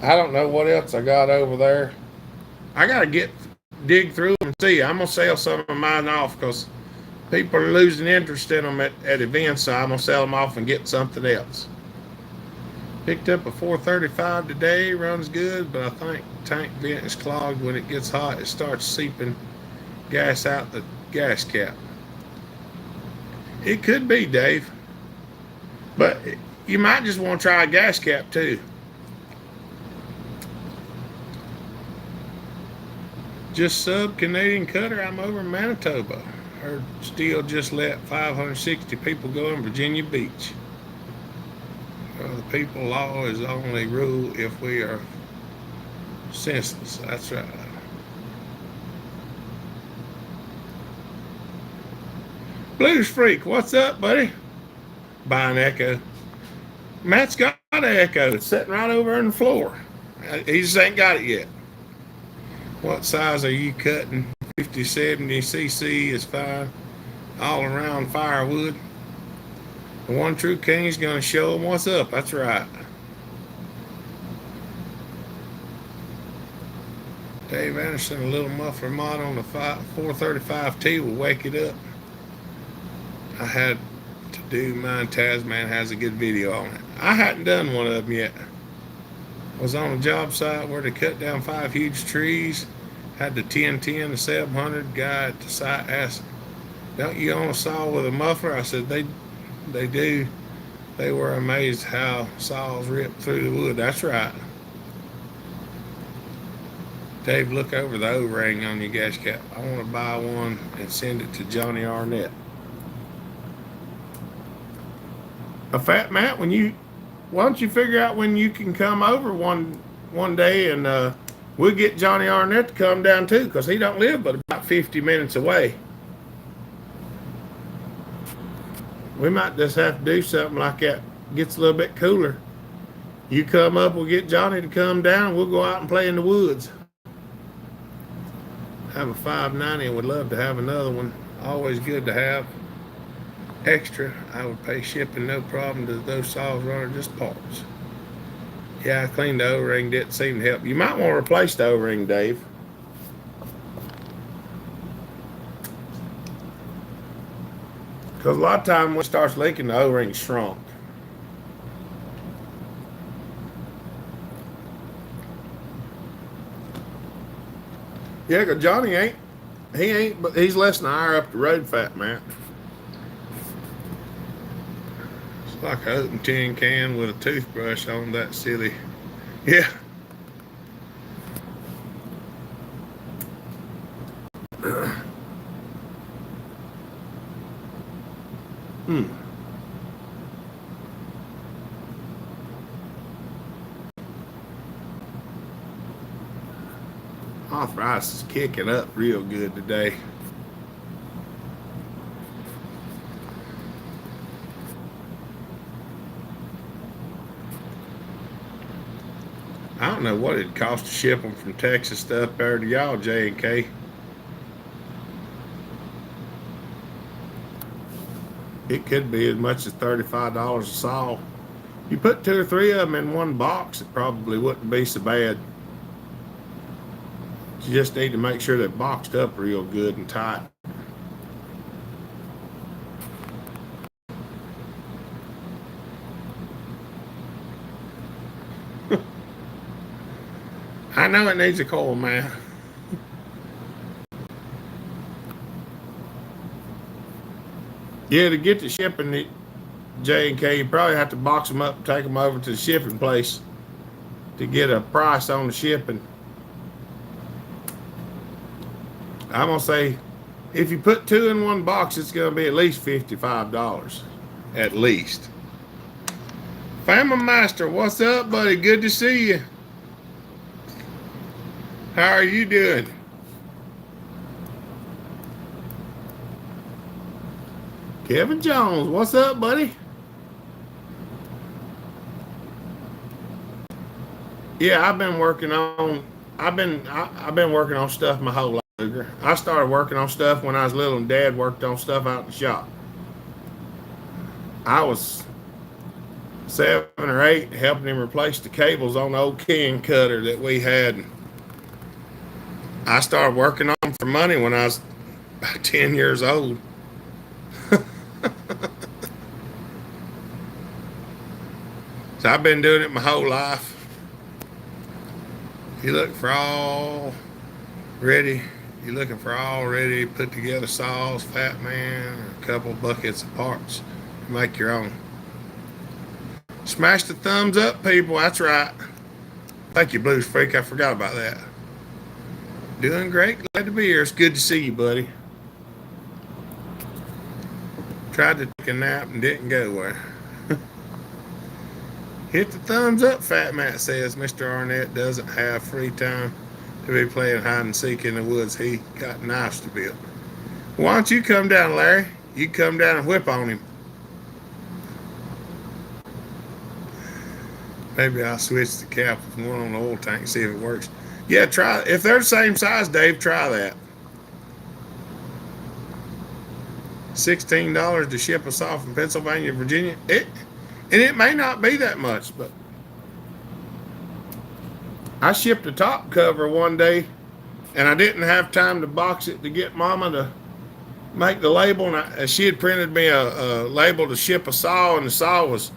I don't know what else I got over there. I got to dig through them and see. I'm going to sell some of mine off because people are losing interest in them at events, so I'm going to sell them off and get something else. Picked up a 435 today, runs good, but I think tank vent is clogged. When it gets hot, it starts seeping gas out the gas cap. It could be, Dave, but you might just want to try a gas cap too. Just sub Canadian Cutter, I'm over in Manitoba. Heard Steel just let 560 people go in Virginia Beach. The people law is only rule if we are senseless. That's right. Blues Freak, what's up, buddy? Buy an Echo. Matt's got an Echo. It's sitting right over on the floor. He just ain't got it yet. What size are you cutting? 50, 70 cc is fine. All around firewood. The One True King's going to show them what's up. That's right. Dave Anderson, a little muffler mod on the 435T will wake it up. I had to do mine. Tasman has a good video on it. I hadn't done one of them yet. Was on a job site where they cut down 5 huge trees. Had the 1010, the 700 guy at the site asked, "Don't you own a saw with a muffler?" I said, They do. They were amazed how saws rip through the wood. That's right. Dave, look over the O-ring on your gas cap. I want to buy one and send it to Johnny Arnett. A Fat Matt, why don't you figure out when you can come over one day and we'll get Johnny Arnett to come down too, because he don't live but about 50 minutes away. We might just have to do something like that. Gets a little bit cooler. You come up, we'll get Johnny to come down. We'll go out and play in the woods. Have a 590 and would love to have another one. Always good to have. Extra, I would pay shipping, no problem. Does those saws run or just parts? Yeah, I cleaned the O-ring, didn't seem to help. You might want to replace the O-ring, Dave. Because a lot of times when it starts leaking, the O-ring shrunk. Yeah, because Johnny ain't, but he's less than an hour up the road, Fat Matt. It's like an open tin can with a toothbrush on that silly. Yeah. Arthritis is kicking up real good today. I don't know what it'd cost to ship them from Texas to up there to y'all, J&K. It could be as much as $35 a saw. You put 2 or 3 of them in one box, it probably wouldn't be so bad. You just need to make sure they're boxed up real good and tight. I know it needs a coil, man. Yeah, to get the shipping, J&K, you probably have to box them up and take them over to the shipping place to get a price on the shipping. I'm going to say, if you put 2 in one box, it's going to be at least $55. At least. Family Master, what's up, buddy? Good to see you. How are you doing? Kevin Jones, what's up, buddy? Yeah, I've been working on stuff my whole life. I started working on stuff when I was little, and Dad worked on stuff out in the shop. I was 7 or 8 helping him replace the cables on the old can cutter that we had. I started working on them for money when I was about 10 years old. So I've been doing it my whole life. You look for all ready. You're looking for all ready, put together saws, Fat Man, a couple buckets of parts. Make your own. Smash the thumbs up, people. That's right. Thank you, Blues Freak. I forgot about that. Doing great. Glad to be here. It's good to see you, buddy. Tried to take a nap and didn't go where. Hit the thumbs up, Fat Matt says. Mr. Arnett doesn't have free time to be playing hide and seek in the woods. He got knives to build. Why don't you come down, Larry? You come down and whip on him. Maybe I'll switch the cap with one on the oil tank and see if it works. Yeah, try. If they're the same size, Dave, try that. $16 to ship us off from Pennsylvania, Virginia. It may not be that much, but I shipped a top cover one day, and I didn't have time to box it to get Mama to make the label. And she had printed me a label to ship a saw, and the saw was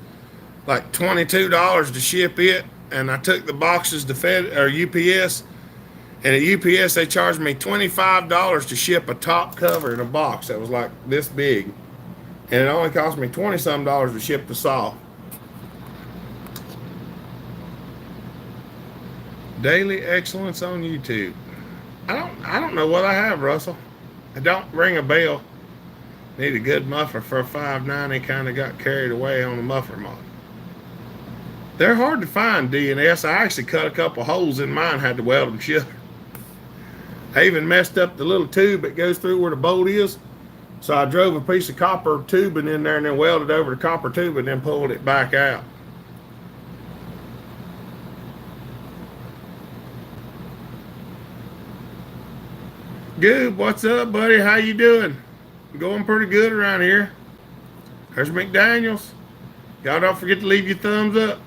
like $22 to ship it. And I took the boxes to UPS, and at UPS they charged me $25 to ship a top cover in a box that was like this big, and it only cost me $20-some to ship the saw. Daily excellence on YouTube. I don't know what I have, Russell. I don't ring a bell. Need a good muffler for a 590. Kind of got carried away on the muffler mod. They're hard to find, DNS. I actually cut a couple holes in mine, had to weld them shut. I even messed up the little tube that goes through where the bolt is. So I drove a piece of copper tubing in there and then welded over the copper tube and then pulled it back out. Goob, what's up, buddy? How you doing? Going pretty good around here. There's McDaniels. Y'all don't forget to leave your thumbs up.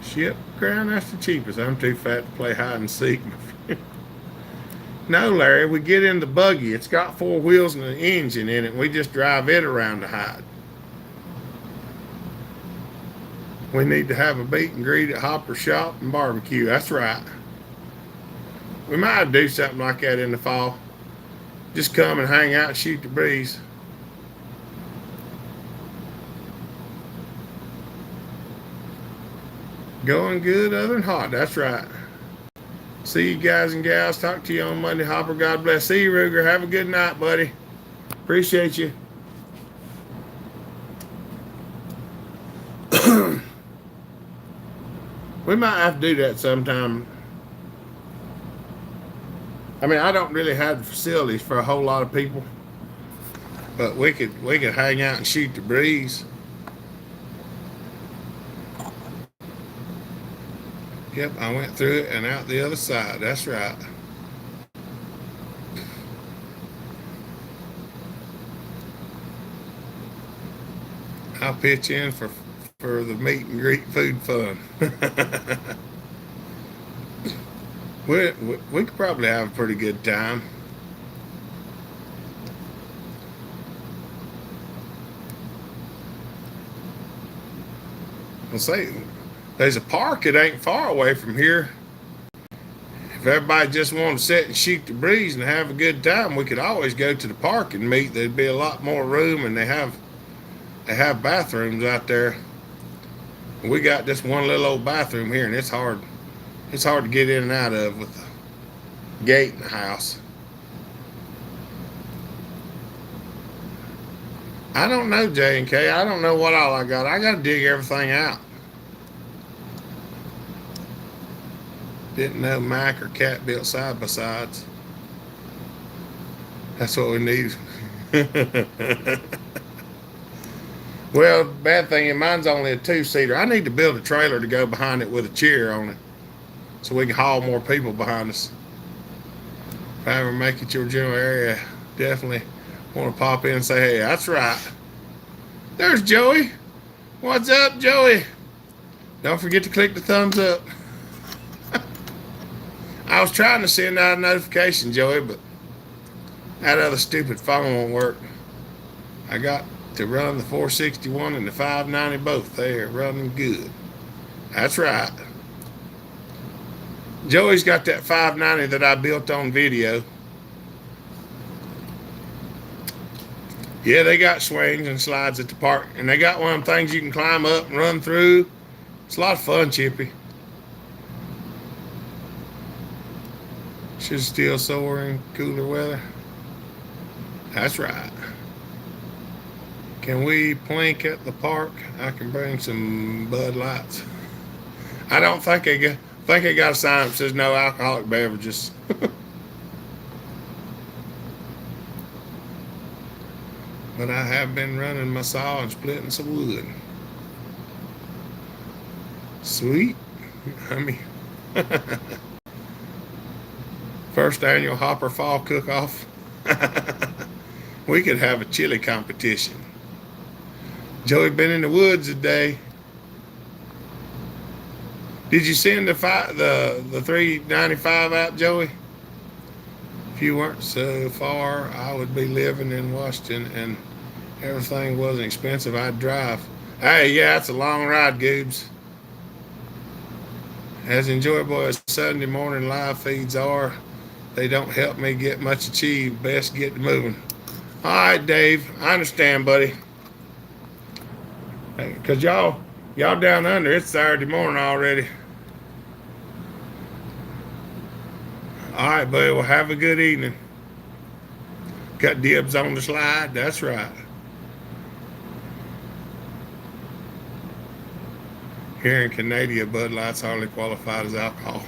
Ship ground, that's the cheapest. I'm too fat to play hide and seek. No, Larry, we get in the buggy. It's got 4 wheels and an engine in it. And we just drive it around the hide. We need to have a meet and greet at Hopper Shop and Barbecue. That's right. We might do something like that in the fall. Just come and hang out and shoot the breeze. Going good other than hot. That's right. See you guys and gals. Talk to you on Monday. Hopper, God bless. See you, Ruger. Have a good night, buddy. Appreciate you. We might have to do that sometime. I mean, I don't really have the facilities for a whole lot of people, but we could hang out and shoot the breeze. Yep, I went through it and out the other side. That's right. I'll pitch in for the meet and greet food fun. we could probably have a pretty good time. I'll say there's a park that ain't far away from here. If everybody just wanted to sit and shoot the breeze and have a good time, we could always go to the park and meet. There'd be a lot more room, and they have bathrooms out there. We got this one little old bathroom here, and it's hard to get in and out of with the gate in the house. I don't know, J and K. I don't know what all I got. I got to dig everything out. Didn't know Mac or Cat built side by sides. That's what we need. Well, bad thing is mine's only a 2-seater. I need to build a trailer to go behind it with a chair on it, so we can haul more people behind us. If I ever make it your general area, definitely want to pop in and say, hey, that's right. There's Joey. What's up, Joey? Don't forget to click the thumbs up. I was trying to send out a notification, Joey, but that other stupid phone won't work. I got to run the 461 and the 590 both. They're running good. That's right. Joey's got that 590 that I built on video. Yeah, they got swings and slides at the park, and they got one of them things you can climb up and run through. It's a lot of fun, Chippy. Should still soar in cooler weather. That's right. Can we plink at the park? I can bring some Bud Lights. I don't think they got a sign that says no alcoholic beverages. But I have been running my saw and splitting some wood. Sweet. I mean, first annual Hopper Fall Cook-Off. We could have a chili competition. Joey been in the woods today. Did you send the 395 out, Joey? If you weren't so far, I would be living in Washington and everything wasn't expensive. I'd drive. Hey, yeah, it's a long ride, Goobs. As enjoyable as Sunday morning live feeds are, they don't help me get much achieved. Best get to moving. All right, Dave. I understand, buddy. Because y'all down under, it's Saturday morning already. All right, buddy. Well, have a good evening. Got dibs on the slide. That's right. Here in Canada, Bud Light's hardly qualified as alcohol.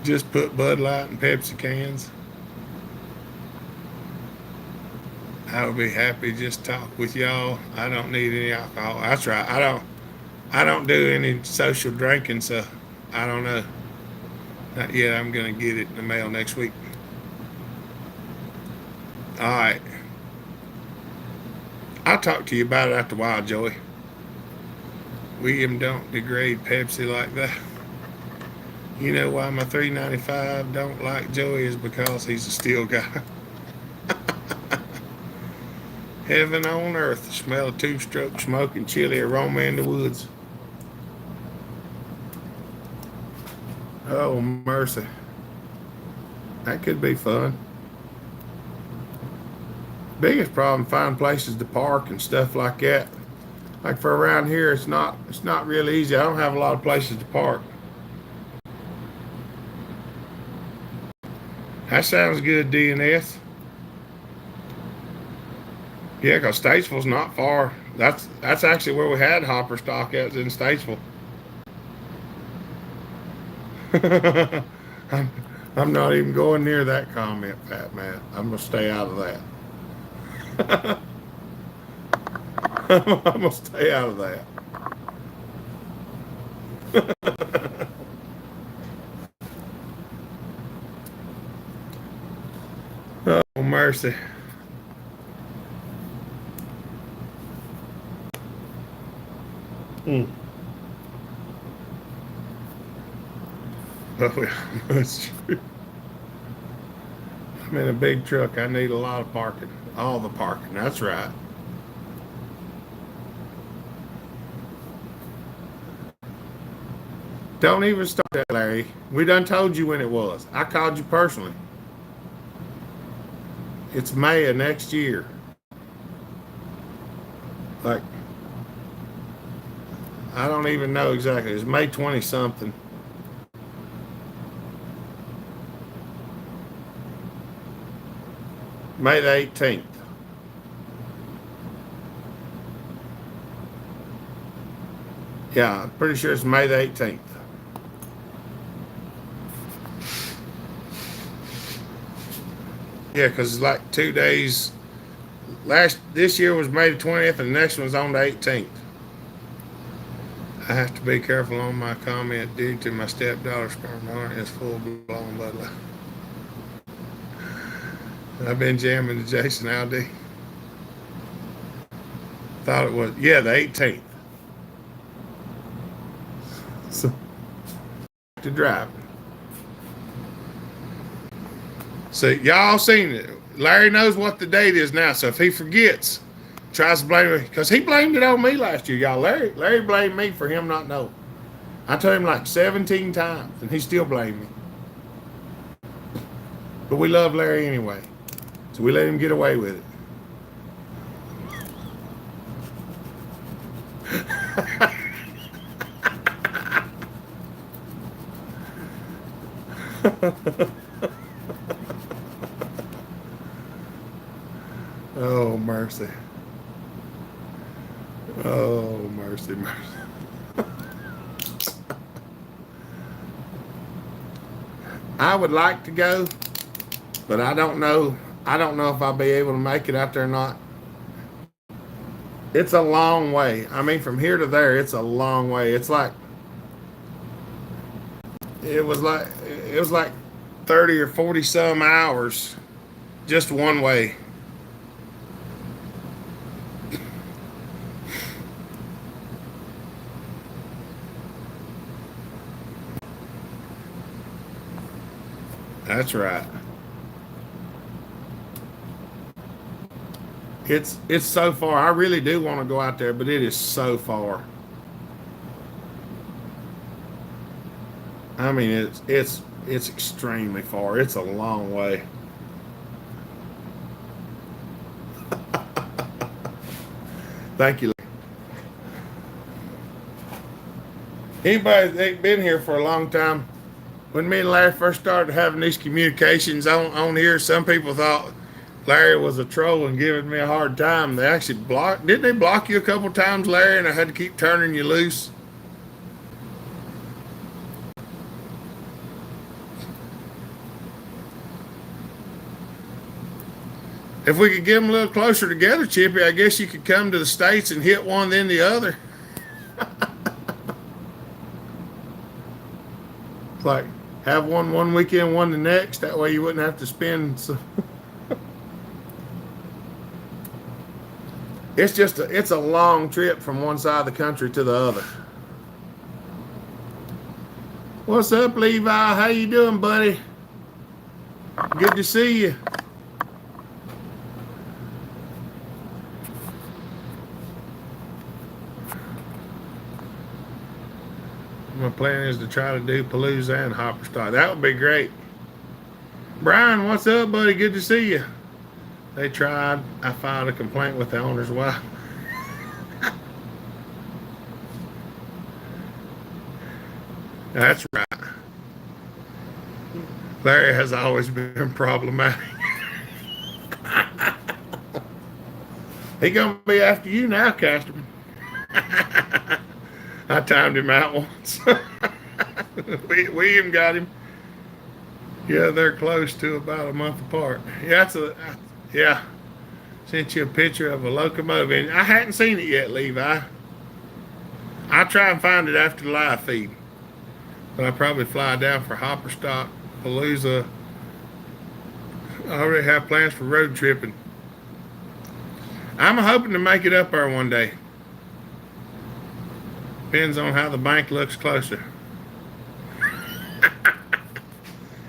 Just put Bud Light in Pepsi cans. I would be happy to just talk with y'all. I don't need any alcohol. That's right. I don't do any social drinking, so I don't know. Not yet. I'm gonna get it in the mail next week. All right. I'll talk to you about it after a while, Joey. William, don't degrade Pepsi like that. You know why my 395 don't like Joey is because he's a steel guy. Heaven on earth, the smell of two-stroke smoke and chilly aroma in the woods. Oh, mercy. That could be fun. Biggest problem, find places to park and stuff like that. Like for around here, it's not really easy. I don't have a lot of places to park. That sounds good, DNS. Yeah, because Statesville's not far. That's actually where we had hopper stock at, in Statesville. I'm not even going near that comment, Fat Matt. I'm gonna stay out of that. I'm gonna stay out of that. Oh, mercy. Mm. Oh, yeah, that's true. I'm in a big truck. I need a lot of parking. All the parking. That's right. Don't even start that, Larry. We done told you when it was. I called you personally. It's May of next year. Like, I don't even know exactly. It's May 20 something. May the 18th. Yeah, I'm pretty sure it's May the 18th. Yeah, because it's like 2 days. This year was May the 20th, and the next one's on the 18th. I have to be careful on my comment due to my stepdaughter's sperm donor is full blown Bud Light. I've been jamming to Jason Aldi. Thought it was, yeah, the 18th. So, to drive. So, y'all seen it. Larry knows what the date is now, so if he forgets, tries to blame me, because he blamed it on me last year, y'all. Larry blamed me for him not knowing. I told him like 17 times, and he still blamed me. But we love Larry anyway, so we let him get away with it. Oh, mercy. Oh, mercy, mercy. I would like to go, but I don't know. I don't know if I'll be able to make it out there or not. It's a long way. I mean, from here to there, it's a long way. It's like it was like 30 or 40 some hours just one way. That's right. It's so far. I really do want to go out there, but it is so far. I mean, it's extremely far. It's a long way. Thank you. Anybody that ain't been here for a long time, when me and Larry first started having these communications on here, some people thought Larry was a troll and giving me a hard time. They actually didn't they block you a couple times, Larry, and I had to keep turning you loose? If we could get them a little closer together, Chippy, I guess you could come to the States and hit one then the other. It's like have one weekend, one the next. That way you wouldn't have to spend. So it's a long trip from one side of the country to the other. What's up, Levi? How you doing, buddy? Good to see you. My plan is to try to do Palooza and Hopper Stock. That would be great. Brian, what's up, buddy? Good to see you. They tried. I filed a complaint with the owner's wife. That's right. Larry has always been problematic. He gonna be after you now, Casterman. I timed him out once. William got him. Yeah, they're close to about a month apart. Yeah. Sent you a picture of a locomotive, and I hadn't seen it yet, Levi. I'll try and find it after the live feed. But I'll probably fly down for Hopper Stock, Palooza. I already have plans for road tripping. I'm hoping to make it up there one day. Depends on how the bank looks closer.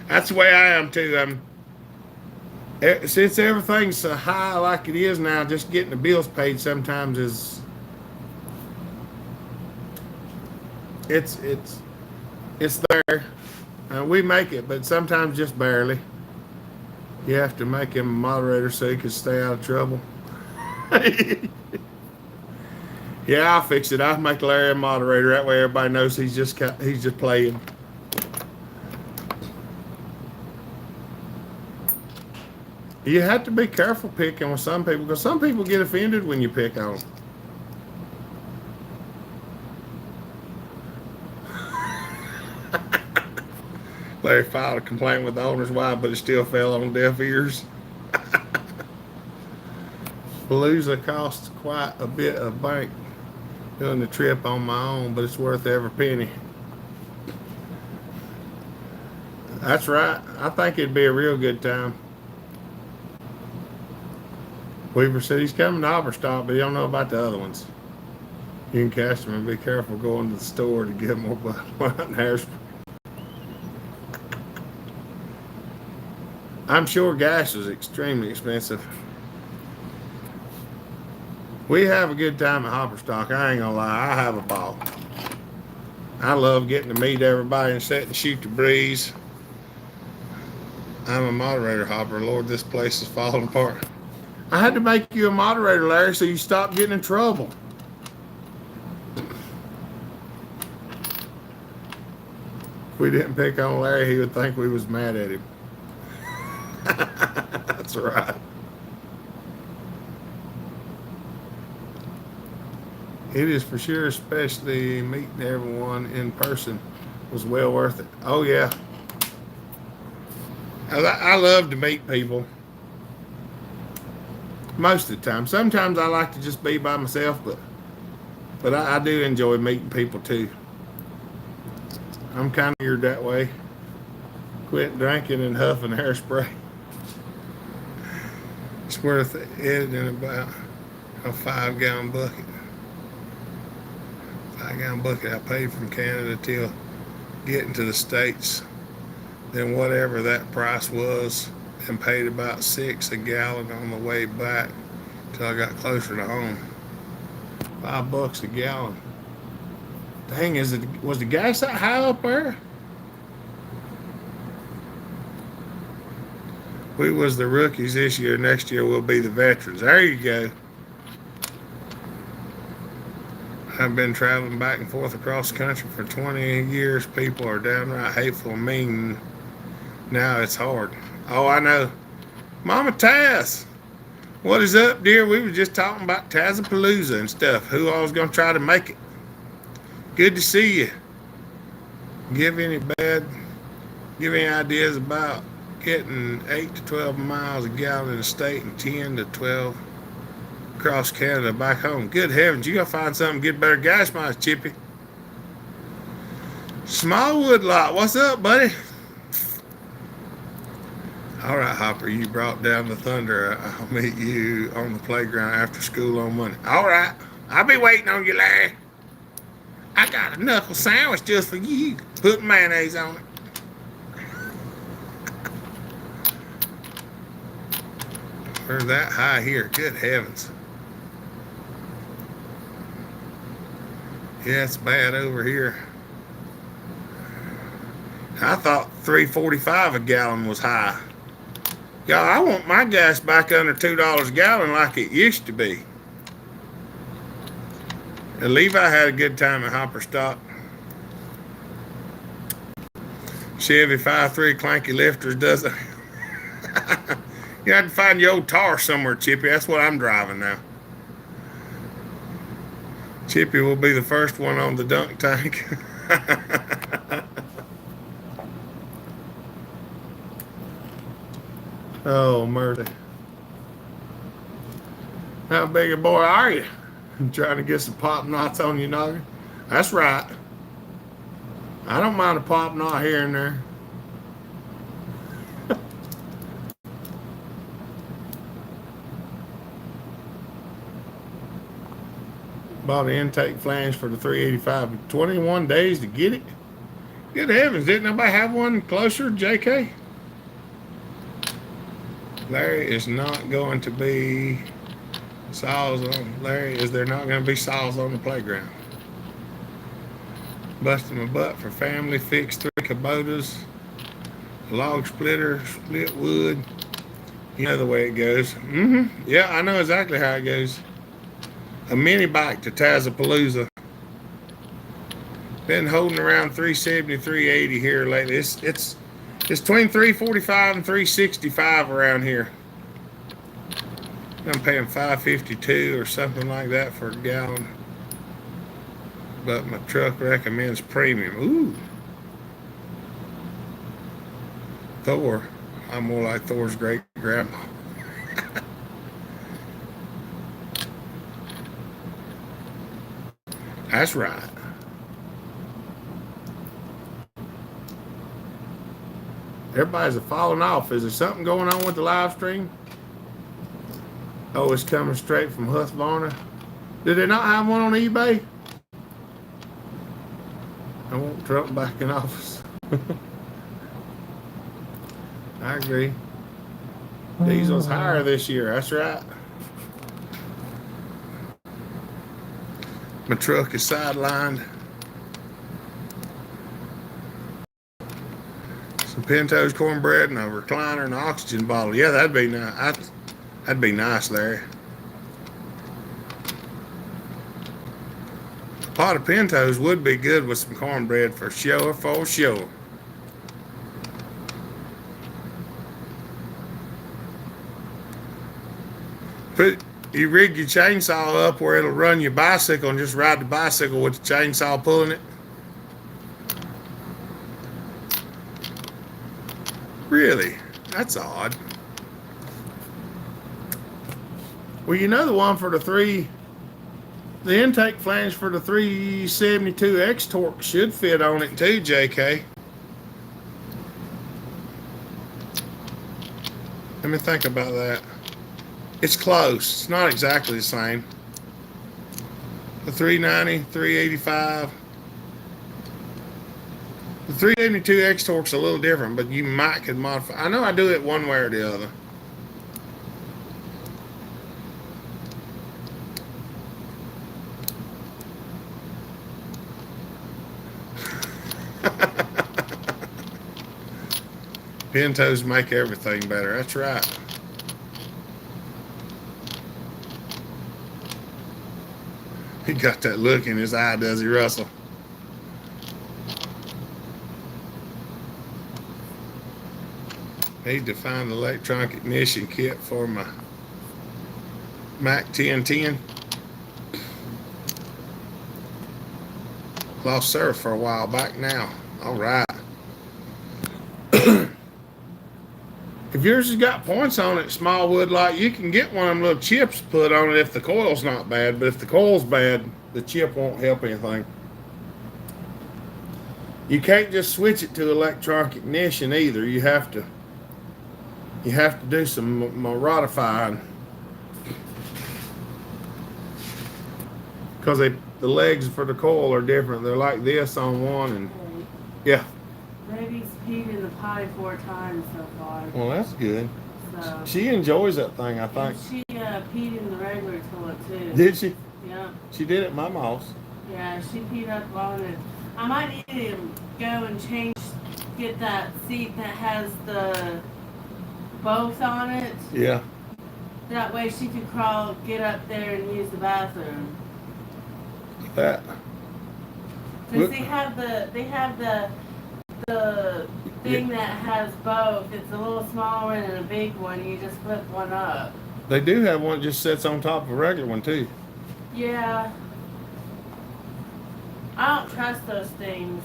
That's the way I am too. Since everything's so high like it is now, just getting the bills paid sometimes is it's there. We make it, but sometimes just barely. You have to make him a moderator so he can stay out of trouble. Yeah, I'll fix it. I'll make Larry a moderator. That way everybody knows he's just playing. You have to be careful picking with some people because some people get offended when you pick on them. Larry filed a complaint with the owner's wife, but it still fell on deaf ears. Palooza costs quite a bit of bank doing the trip on my own, but it's worth every penny. That's right. I think it'd be a real good time. Weaver said he's coming to Haberstock, but he don't know about the other ones. You can catch him and be careful going to the store to get more Bud Light and hairspray. I'm sure gas is extremely expensive. We have a good time at Hopperstock. I ain't gonna lie, I have a ball. I love getting to meet everybody and sit and shoot the breeze. I'm a moderator, Hopper. Lord, this place is falling apart. I had to make you a moderator, Larry, so you stop getting in trouble. If we didn't pick on Larry, he would think we was mad at him. That's right. It is for sure, especially meeting everyone in person was well worth it. Oh, yeah. I love to meet people. Most of the time. Sometimes I like to just be by myself, but I do enjoy meeting people too. I'm kind of weird that way. Quit drinking and huffing hairspray. It's worth it in about a 5-gallon bucket. 5-gallon bucket I paid from Canada till getting to the States. Then whatever that price was, and paid about $6 a gallon on the way back till I got closer to home. $5 a gallon. Dang, was the gas that high up there? We was the rookies this year. Next year we'll be the veterans. There you go. I've been traveling back and forth across the country for 20 years. People are downright hateful and mean. Now it's hard. Oh, I know. Mama Taz, what is up, dear? We were just talking about Tazapalooza and stuff. Who all was going to try to make it. Good to see you. Give any ideas about getting 8 to 12 miles a gallon in the state and 10 to 12 across Canada back home. Good heavens, you got to find something to get better gas mileage, Chippy. Smallwood Lot, what's up, buddy? All right, Hopper, you brought down the thunder. I'll meet you on the playground after school on Monday. All right, I'll be waiting on you, Larry. I got a knuckle sandwich just for you. Put mayonnaise on it. We're that high here. Good heavens. Yeah, it's bad over here. I thought $3.45 a gallon was high. Y'all, I want my gas back under $2 a gallon like it used to be. And Levi had a good time at Hopper Stock. Chevy 5.3 clanky lifters does it. You have to find your old tar somewhere, Chippy. That's what I'm driving now. Chippy will be the first one on the dunk tank. Oh, murder. How big a boy are you? I'm trying to get some pop knots on your noggin? That's right. I don't mind a pop knot here and there. Bought an intake flange for the 385. 21 days to get it? Good heavens, didn't nobody have one closer, JK? Larry is not going to be saws on. Larry, is there not going to be saws on the playground? Busting my butt for family, fixed 3 Kubotas, a log splitter, split wood. You know the way it goes. Yeah, I know exactly how it goes. A mini bike to Tazapalooza. Been holding around 370, 380 here lately. It's between 345 and 365 around here. I'm paying $5.52 or something like that for a gallon. But my truck recommends premium. Ooh. Thor. I'm more like Thor's great grandma. That's right. Everybody's falling off. Is there something going on with the live stream? Oh, it's coming straight from Husqvarna. Did they not have one on eBay? I want Trump back in office. I agree. Diesel's higher this year. That's right. My truck is sidelined. Some Pinto's cornbread and a recliner and an oxygen bottle. Yeah, that'd be nice. That'd be nice, Larry. A pot of Pinto's would be good with some cornbread for sure, for sure. You rig your chainsaw up where it'll run your bicycle and just ride the bicycle with the chainsaw pulling it. Really? That's odd. Well, you know the one for the intake flange for the 372 X-Torque should fit on it too, JK. Let me think about that. It's close. It's not exactly the same. The 390, 385. The 372 X-Torque's a little different, but you might could modify. I know I do it one way or the other. Pintos make everything better. That's right. He got that look in his eye, does he, Russell? Need to find the electronic ignition kit for my Mac 1010. Lost service for a while back now. All right. If yours has got points on it, Smallwood Light, you can get one of them little chips put on it if the coil's not bad. But if the coil's bad, the chip won't help anything. You can't just switch it to electronic ignition either. You have to do some modifying because the legs for the coil are different. They're like this on one, and Okay. yeah. Baby's peed in the potty 4 times so far. Well, that's good. So. She enjoys that thing, I think. And she peed in the regular toilet too. Did she? Yep. She did at my house. Yeah, she peed up on it. I might need to go and get that seat that has the both on it. Yeah. That way she can get up there and use the bathroom. That. Cause they have the thing that has both. It's a little smaller one and a big one. You just flip one up. They do have one that just sits on top of a regular one too. Yeah. I don't trust those things.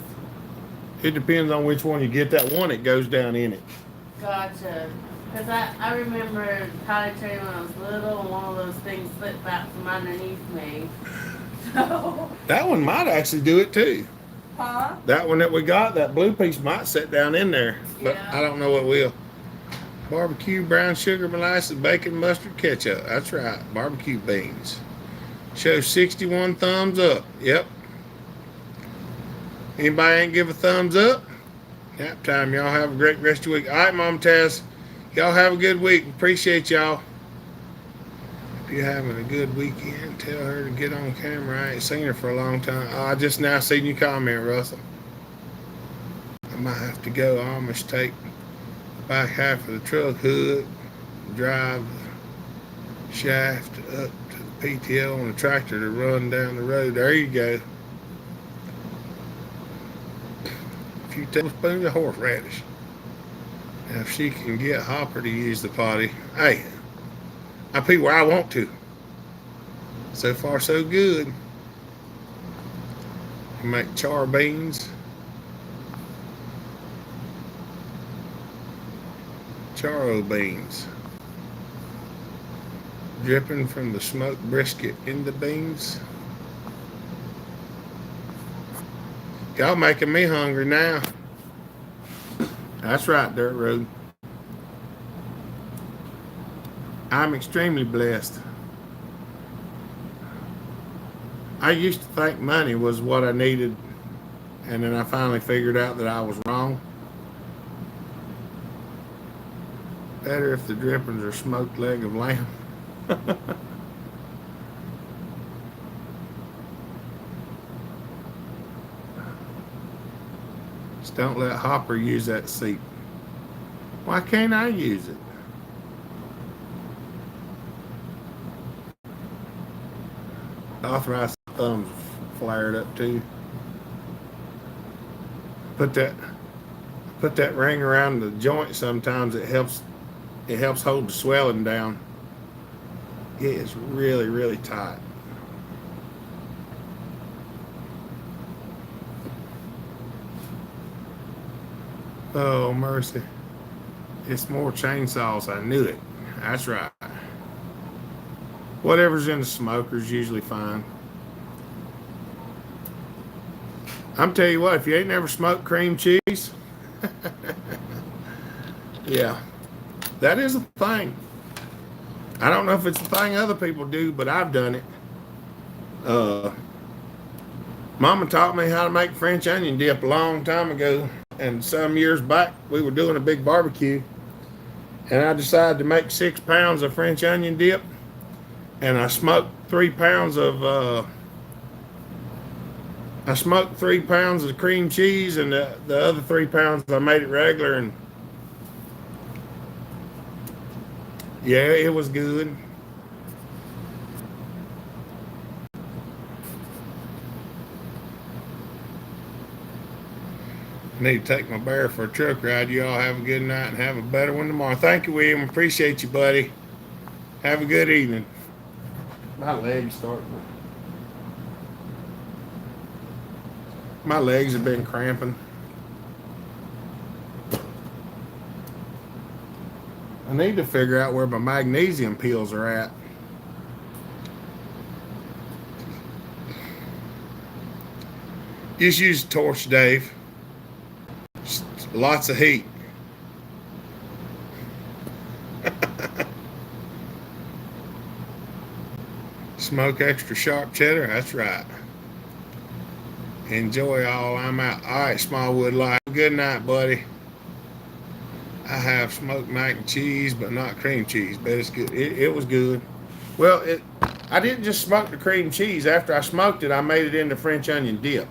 It depends on which one you get. That one, it goes down in it. Gotcha. Because I remember potty training when I was little, and one of those things slipped out from underneath me. So. That one might actually do it too. Huh? That one that we got, that blue piece might sit down in there, but Yeah. I don't know what will. Barbecue, brown sugar, molasses, bacon, mustard, ketchup. That's right, barbecue beans. Show 61 thumbs up. Yep. Anybody ain't give a thumbs up? Nap time. Y'all have a great rest of your week. All right, Mom Taz. Y'all have a good week. Appreciate y'all. If you're having a good weekend, tell her to get on camera. I ain't seen her for a long time. Oh, I just now seen you comment, Russell. I might have to go. I almost take the back half of the truck hood, drive the shaft up to the PTO on the tractor to run down the road. There you go. A few tablespoons of horseradish. Now, if she can get Hopper to use the potty, hey, I pee where I want to. So far, so good. You make char beans. Charro beans. Dripping from the smoked brisket in the beans. Y'all making me hungry now. That's right, Dirt Road. I'm extremely blessed. I used to think money was what I needed, and then I finally figured out that I was wrong. Better if the drippings are smoked leg of lamb. Just don't let Hopper use that seat. Why can't I use it? Authorized thumbs flared up too. Put that ring around the joint. Sometimes it helps hold the swelling down. It is really, really tight. Oh, mercy. It's more chainsaws. I knew it. That's right. Whatever's in the smoker's usually fine. I'm telling you what, if you ain't never smoked cream cheese, yeah, that is a thing. I don't know if it's a thing other people do, but I've done it. Mama taught me how to make French onion dip a long time ago, and some years back we were doing a big barbecue, and I decided to make 6 pounds of French onion dip, and I smoked 3 pounds of cream cheese, and the other 3 pounds I made it regular, and yeah, it was good. I need to take my bear for a truck ride. You all have a good night and have a better one tomorrow. Thank you, William. Appreciate you, buddy. Have a good evening. My legs have been cramping. I need to figure out where my magnesium pills are at. Just use a torch, Dave. Lots of heat. Smoke extra sharp cheddar. That's right. Enjoy all. I'm out. All right, Smallwood Life. Good night, buddy. I have smoked mac and cheese, but not cream cheese. But it's good. It was good. Well, I didn't just smoke the cream cheese. After I smoked it, I made it into French onion dip.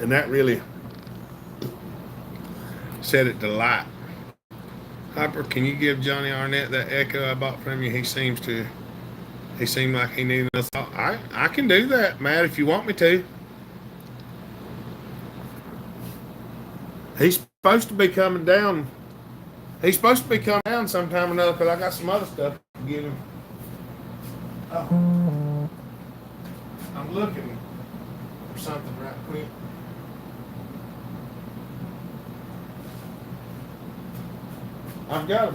And that really set it to light. Hopper, can you give Johnny Arnett that Echo I bought from you? He seemed like he needed us. I can do that, Matt, if you want me to. He's supposed to be coming down. He's supposed to be coming down sometime or another because I got some other stuff to give him. Oh. I'm looking for something right quick. I got a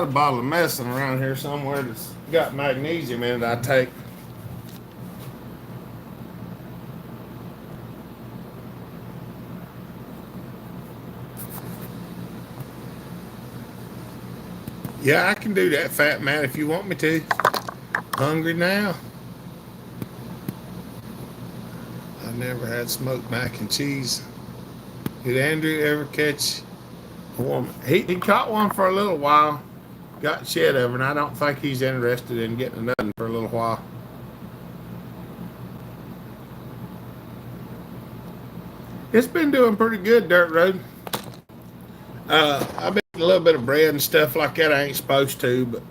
bottle of medicine around here somewhere that's got magnesium in it I take. Yeah, I can do that, Fat Man, if you want me to. Hungry now. I never had smoked mac and cheese. Did Andrew ever catch a woman? He caught one for a little while, got shed of her, and I don't think he's interested in getting nothing for a little while. It's been doing pretty good, Dirt Road. I've been eating a little bit of bread and stuff like that. I ain't supposed to, but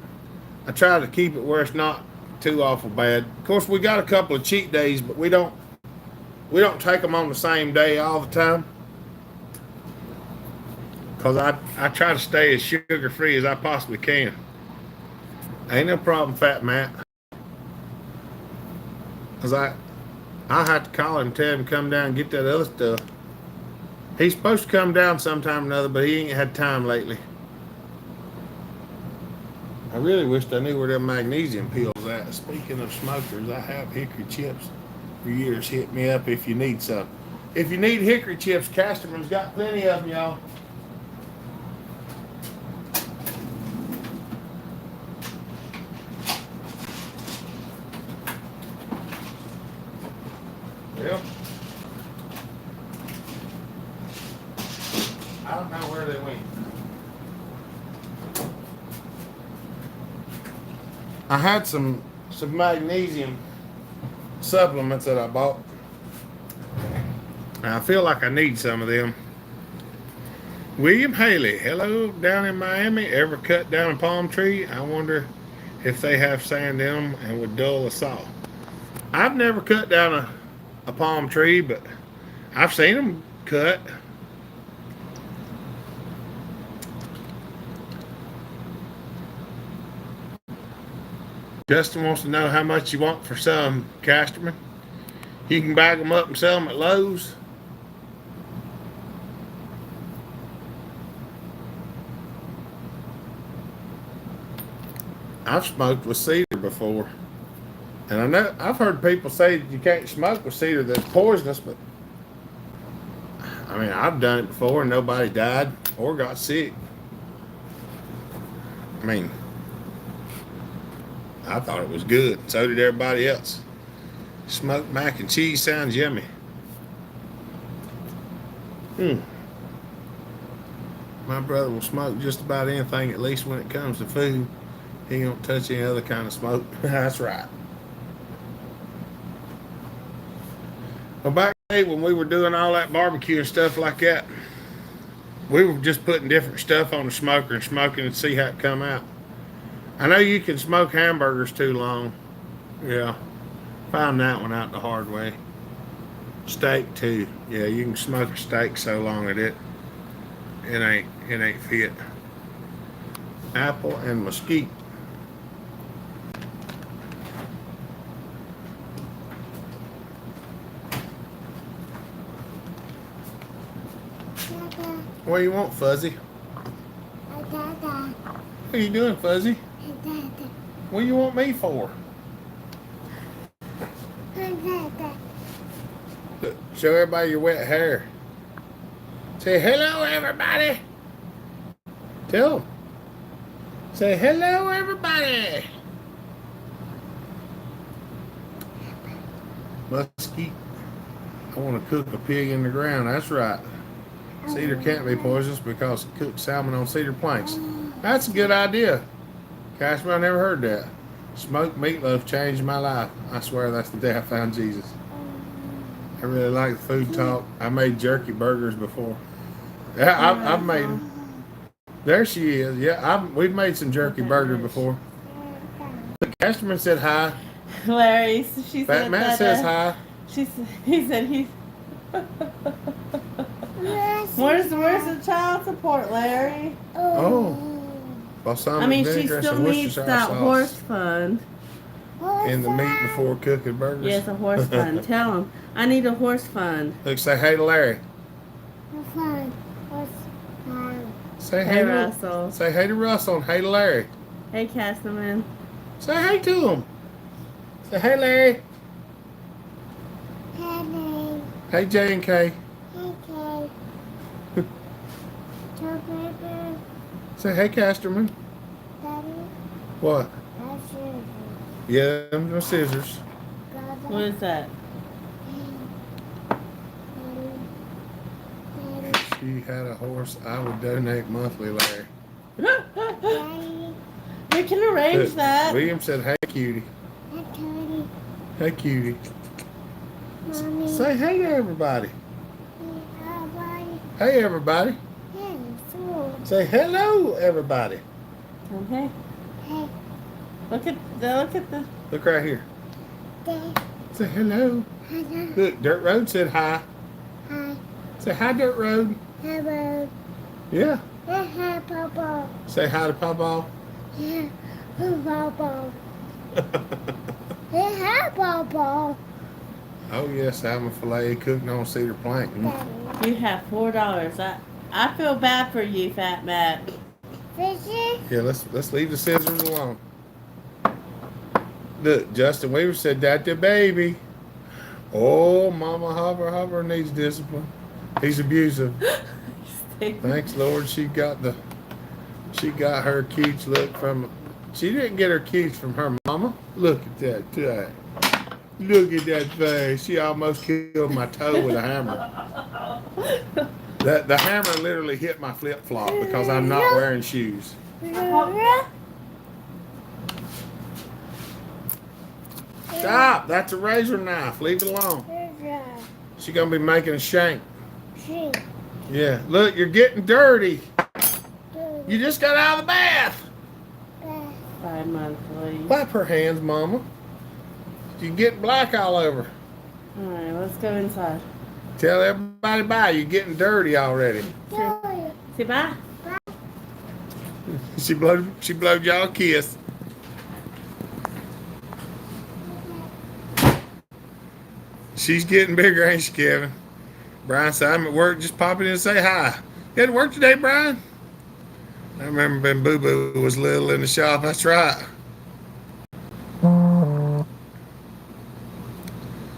I try to keep it where it's not too awful bad. Of course, we got a couple of cheat days, but we don't take them on the same day all the time. Because I try to stay as sugar free as I possibly can. Ain't no problem, Fat Matt. Because I have to call him and tell him to come down and get that other stuff. He's supposed to come down sometime or another, but he ain't had time lately. I really wished I knew where them magnesium pills at. Speaking of smokers, I have hickory chips for years. Hit me up if you need some. If you need hickory chips, Casterman's got plenty of them, y'all. Well, I don't know where they went. I had some magnesium supplements that I bought. And I feel like I need some of them. William Haley, hello, down in Miami. Ever cut down a palm tree? I wonder if they have sand in them and would dull a saw. I've never cut down a palm tree, but I've seen them cut. Justin wants to know how much you want for some, Casterman. You can bag them up and sell them at Lowe's. I've smoked with cedar before. And I know I've heard people say that you can't smoke with cedar that's poisonous, but I mean, I've done it before and nobody died or got sick. I mean, I thought it was good. So did everybody else. Smoked mac and cheese sounds yummy. My brother will smoke just about anything, at least when it comes to food. He don't touch any other kind of smoke. That's right. Well, back in the day when we were doing all that barbecue and stuff like that, we were just putting different stuff on the smoker and smoking and see how it come out. I know you can smoke hamburgers too long. Yeah. Found that one out the hard way. Steak too. Yeah, you can smoke a steak so long that it ain't fit. Apple and mesquite. What do you want, Fuzzy? What are you doing, Fuzzy? What do you want me for? Show everybody your wet hair. Say hello, everybody. Tell them. Say hello, everybody. Muskie. I want to cook a pig in the ground. That's right. Cedar can't be poisonous because it cooks salmon on cedar planks. That's a good idea. Cashman, I never heard that. Smoked meatloaf changed my life. I swear that's the day I found Jesus. I really like the food talk. I made jerky burgers before. Yeah, I've made them. There she is. Yeah, we've made some jerky burgers before. Cashman said hi. Larry, she Fat said Matt says hi. He said he's. Where's the child support, Larry? Oh. Balsamic I mean, she vinegar and still some needs Worcestershire that sauce. horse fund. In the meat before cooking burgers. Yes, a horse fund. Tell him. I need a horse fund. Look, say hey to Larry. Say Hey, Russell. Say hey to Russell and hey to Larry. Hey, Castleman. Say hey to him. Say hey, Larry. Hey, J and K. Say hey, Casterman. What? Yeah, them are scissors. What is that? If she had a horse, I would donate monthly, Larry. We can arrange that. William said, hey, cutie. Hey, cutie. Say hey to everybody. Hey, everybody. Say hello, everybody. Okay. Look at the. Look right here. Say hello. Look, Dirt Road said hi. Say hi, Dirt Road. Hello. Yeah. Hi, Papa. Say hi to Papa. Yeah. Papa. Hi, Papa. Oh yeah, salmon fillet cooking on cedar plank. You have $4. I feel bad for you, Fat Matt. Fishy? Yeah, let's leave the scissors alone. Look, Justin Weaver said that the baby. Oh, Mama Hover needs discipline. He's abusive. Thanks, Lord. She got her cute look from. She didn't get her cute from her mama. Look at that. Look at that face. She almost killed my toe with a hammer. The hammer literally hit my flip flop because I'm not wearing shoes. Stop! That's a razor knife. Leave it alone. She's gonna be making a shank. Yeah. Look, you're getting dirty. You just got out of the bath. 5 monthly. Wipe her hands, Mama. You get black all over. All right, let's go inside. Tell everybody bye. You're getting dirty already. Say bye. She blowed y'all a kiss. She's getting bigger, ain't she, Kevin? Brian said, I'm at work, just pop in and say hi. You had to work today, Brian? I remember when Boo Boo was little in the shop. That's right.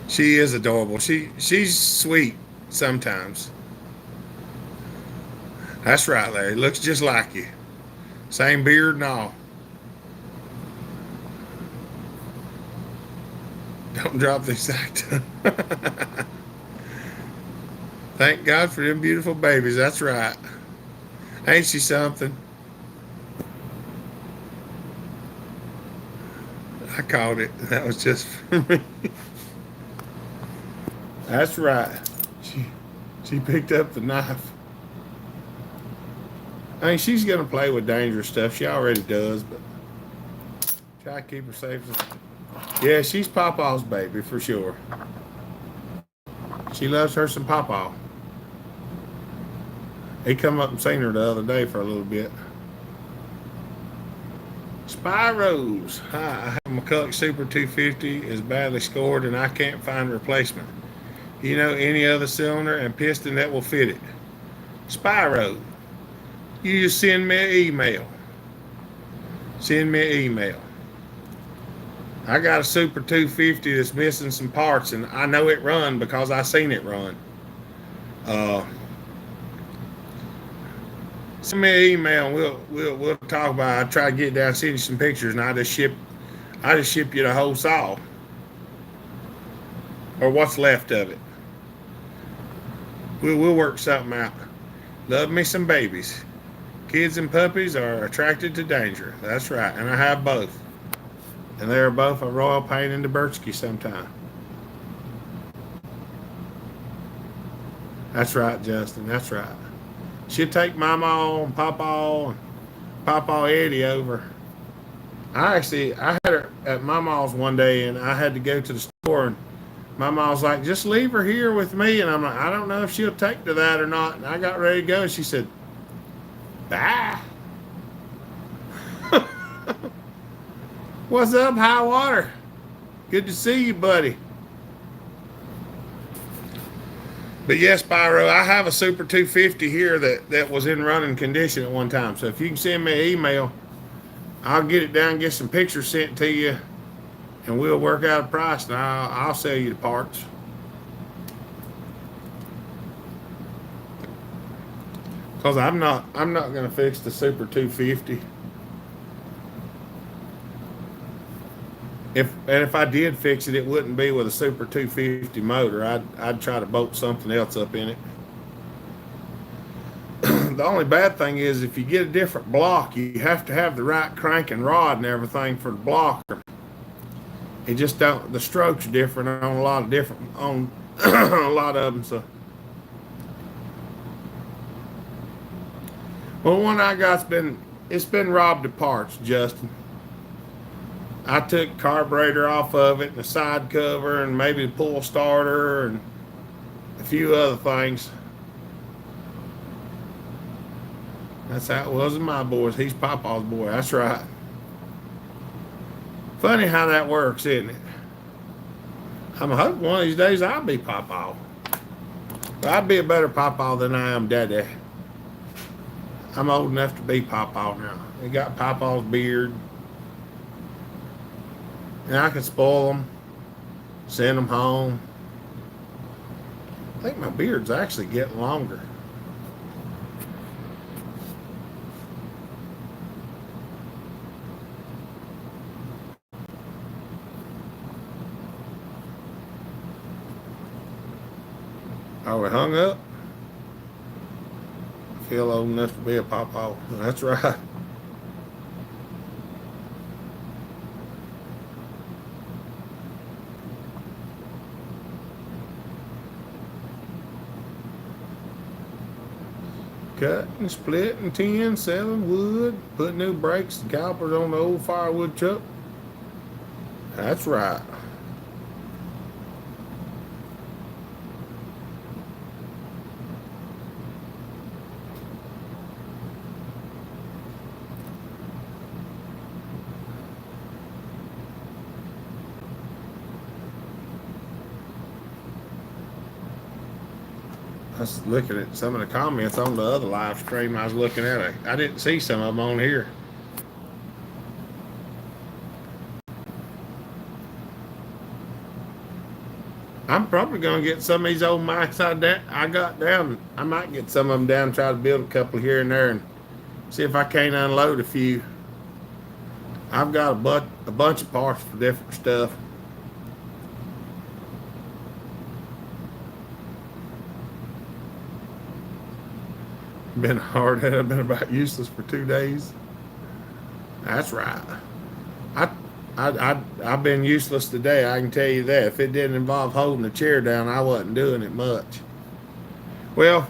She is adorable. She's sweet sometimes. That's right, Larry. Looks just like you. Same beard and all. Don't drop the exact. Thank God for them beautiful babies. That's right. Ain't she something? I caught it. That was just for me. That's right. She picked up the knife. I mean, she's gonna play with dangerous stuff. She already does, but try to keep her safe. Yeah, she's Papa's baby for sure. She loves her some Papa. He come up and seen her the other day for a little bit. Spyros. Hi, I have a McCulloch Super 250 is badly scored and I can't find a replacement. You know any other cylinder and piston that will fit it? Spyro. You just send me an email. Send me an email. I got a Super 250 that's missing some parts, and I know it run because I seen it run. Uh, Send me an email and we'll talk about it. I try to get down, send you some pictures, and I just ship you the whole saw. Or what's left of it. We'll work something out. Love me some babies. Kids and puppies are attracted to danger. That's right, and I have both. And they are both a royal pain in the Birchkey sometime. That's right, Justin. That's right. She'll take Mama and Papa Eddie over. I had her at Mama's one day, and I had to go to the store, and Mama was like, just leave her here with me. And I'm like, I don't know if she'll take to that or not. And I got ready to go, and she said, bye. What's up, High Water? Good to see you, buddy. But yes, Pyro, I have a Super 250 here that was in running condition at one time. So if you can send me an email, I'll get it down, get some pictures sent to you, and we'll work out a price, and I'll sell you the parts. Because I'm not going to fix the Super 250. If I did fix it, it wouldn't be with a Super 250 motor. I'd try to bolt something else up in it. The only bad thing is if you get a different block, you have to have the right crank and rod and everything for the blocker. It just don't. The strokes are different on a lot of a lot of them. So, well, one I got's been robbed of parts, Justin. I took carburetor off of it and the side cover and maybe the pull starter and a few other things. That's how it was in my boys. He's Papa's boy. That's right. Funny how that works, isn't it? I'm hoping one of these days I'll be Papa. I'd be a better Papa than I am Daddy. I'm old enough to be Papa now. He got Papa's beard. And I can spoil them, send them home. I think my beard's actually getting longer. Are we hung up? I feel old enough to be a Papa. That's right. Cutting, splitting tin, selling wood, putting new brakes and calipers on the old firewood truck. That's right. I was looking at some of the comments on the other live stream I was looking at. I didn't see some of them on here. I'm probably going to get some of these old mics I got down. I might get some of them down, try to build a couple here and there and see if I can't unload a few. I've got a bunch of parts for different stuff. Been hard headed. I've been about useless for 2 days. That's right. I've been useless today. I can tell you that. If it didn't involve holding the chair down, I wasn't doing it much. Well,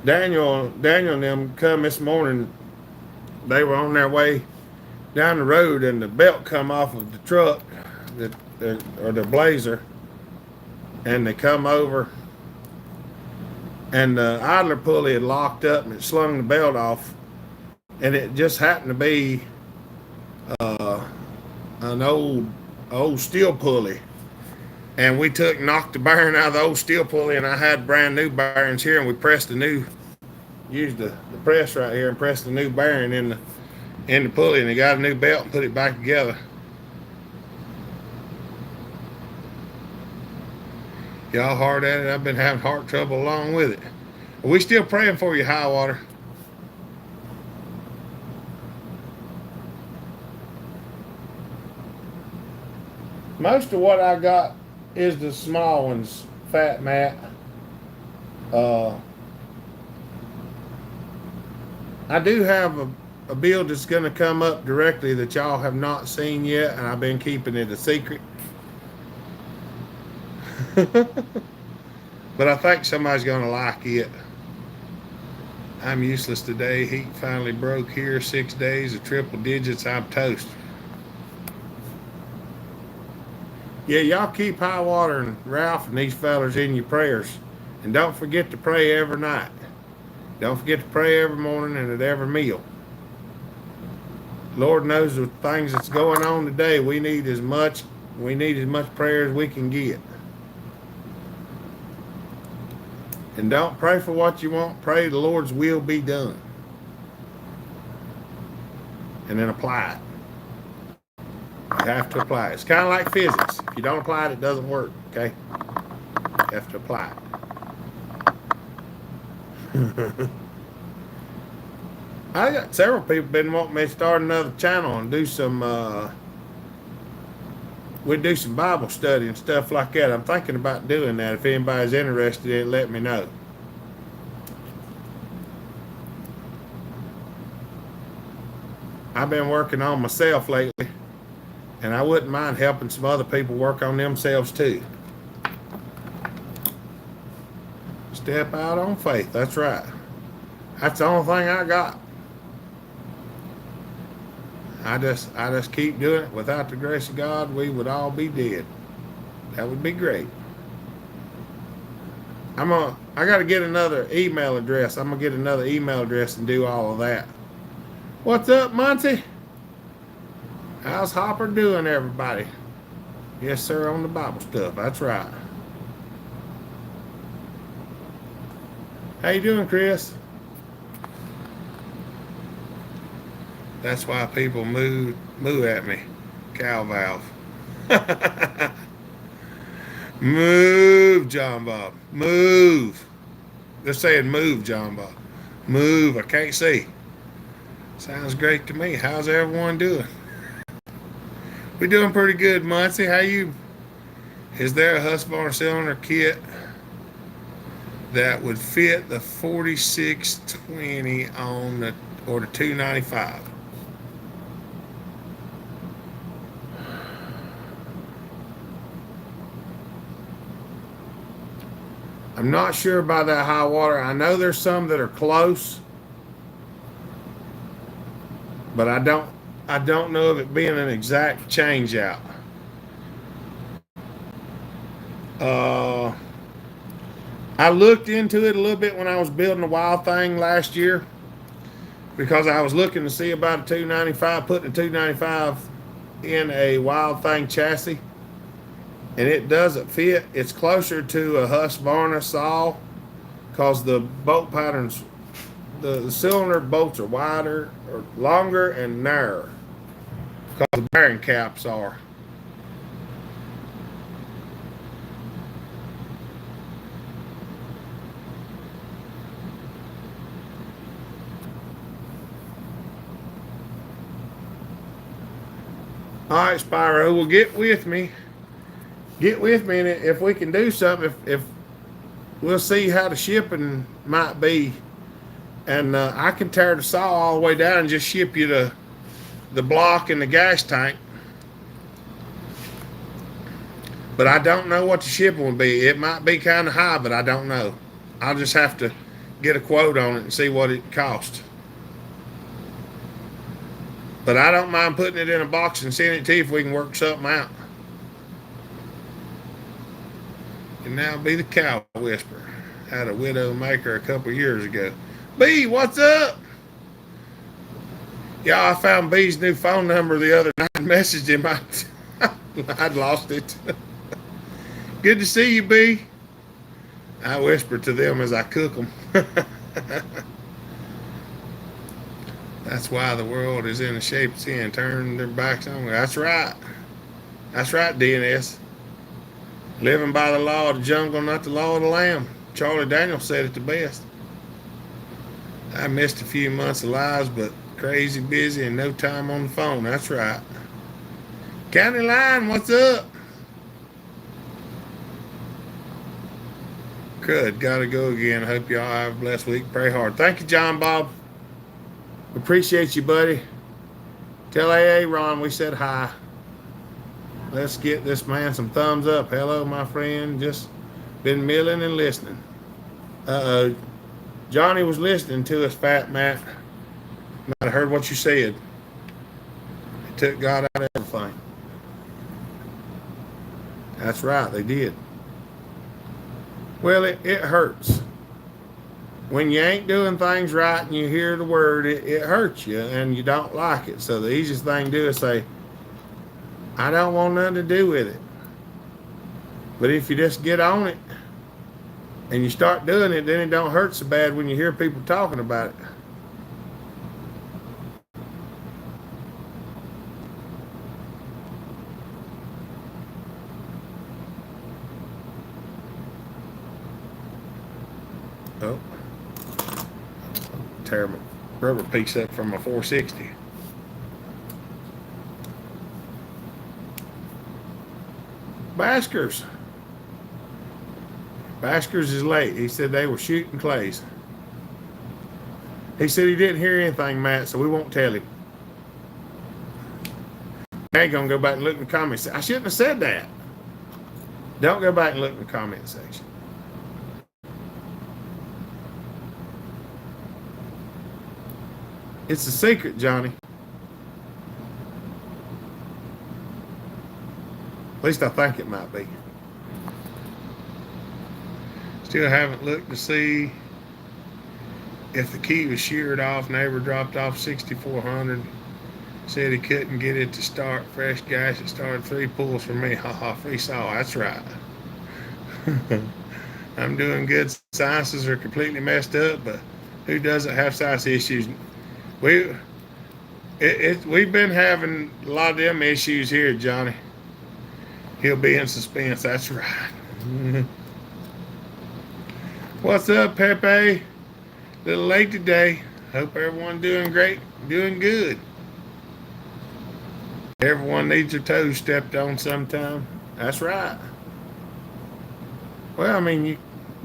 Daniel and them come this morning. They were on their way down the road, and the belt come off of the truck, or the Blazer, and they come over. And the idler pulley had locked up and it slung the belt off. And it just happened to be an old steel pulley. And we knocked the bearing out of the old steel pulley, and I had brand new bearings here, and we used the press right here and pressed the new bearing in the pulley, and they got a new belt and put it back together. Y'all hard at it. I've been having heart trouble along with it. Are we still praying for you, High Water? Most of what I got is the small ones, Fat Matt. I do have a build that's going to come up directly that y'all have not seen yet, and I've been keeping it a secret. But I think somebody's going to like it. I'm useless today. Heat finally broke here. 6 days of triple digits. I'm toast. Yeah, y'all keep High Water and Ralph and these fellers in your prayers. And don't forget to pray every night. Don't forget to pray every morning and at every meal. Lord knows the things that's going on today. We need as much prayer as we can get. And don't pray for what you want. Pray the Lord's will be done. And then apply it. You have to apply it. It's kind of like physics. If you don't apply it, it doesn't work. Okay? You have to apply it. I got several people been wanting me to start another channel and do some we'd do some Bible study and stuff like that. I'm thinking about doing that. If anybody's interested in it, let me know. I've been working on myself lately, and I wouldn't mind helping some other people work on themselves too. Step out on faith. That's right. That's the only thing I got. I just keep doing it. Without the grace of God, we would all be dead. That would be great. I got to get another email address. I'm gonna get another email address and do all of that. What's up, Monty? How's Hopper doing, everybody? Yes, sir, on the Bible stuff. That's right. How you doing, Chris? That's why people moo at me. Cow valve. Move, John Bob. Move. They're saying move, John Bob. Move. I can't see. Sounds great to me. How's everyone doing? We're doing pretty good, Muncie. How you? Is there a Husqvarna cylinder kit that would fit the 4620 on the or the 295? I'm not sure about that High Water. I know there's some that are close, but I don't know of it being an exact change out. I looked into it a little bit when I was building the Wild Thing last year because I was looking to see about a 295, putting a 295 in a Wild Thing chassis. And it doesn't fit. It's closer to a Husqvarna saw because the bolt patterns, the cylinder bolts are wider or longer and narrower because the bearing caps are. All right, Spyro, well, get with me. Get with me, and if we can do something, if we'll see how the shipping might be, and I can tear the saw all the way down and just ship you the block and the gas tank. But I don't know what the shipping will be. It might be kind of high, but I don't know. I'll just have to get a quote on it and see what it costs. But I don't mind putting it in a box and sending it to you if we can work something out. And now be the cow whisperer. Had a widow maker a couple years ago. B, what's up? Yeah, I found B's new phone number the other night and messaged him. I'd lost it. Good to see you, B. I whisper to them as I cook them. That's why the world is in the shape it's in. Turn their backs on me. That's right. That's right, DNS. Living by the law of the jungle, not the law of the lamb. Charlie Daniels said it the best. I missed a few months of lives, but crazy busy and no time on the phone. That's right. County Line, what's up? Good. Gotta go again. Hope y'all have a blessed week. Pray hard. Thank you, John Bob. Appreciate you, buddy. Tell AA Ron we said hi. Let's get this man some thumbs up. Hello, my friend. Just been milling and listening. Uh-oh. Johnny was listening to us, Fat Matt. I heard what you said. They took God out of everything. That's right, they did. Well, it hurts. When you ain't doing things right and you hear the word, it hurts you and you don't like it. So the easiest thing to do is say, I don't want nothing to do with it. But if you just get on it and you start doing it, then it don't hurt so bad when you hear people talking about it. Oh, terrible rubber piece up from a 460. Basker's is late. He said they were shooting clays. He said he didn't hear anything, Matt, so we won't tell him. I ain't gonna go back and look in the comments. I shouldn't have said that. Don't go back and look in the comment section. It's a secret, Johnny. At least I think it might be. Still haven't looked to see if the key was sheared off. Neighbor dropped off 6400. Said he couldn't get it to start. Fresh gas. It started 3 pulls for me. Haha, free saw. That's right. I'm doing good. Sciences are completely messed up, but who doesn't have science issues? We've been having a lot of them issues here, Johnny. He'll be in suspense. That's right. What's up, Pepe? A little late today. Hope everyone doing great, doing good. Everyone needs their toes stepped on sometime. That's right. Well, I mean,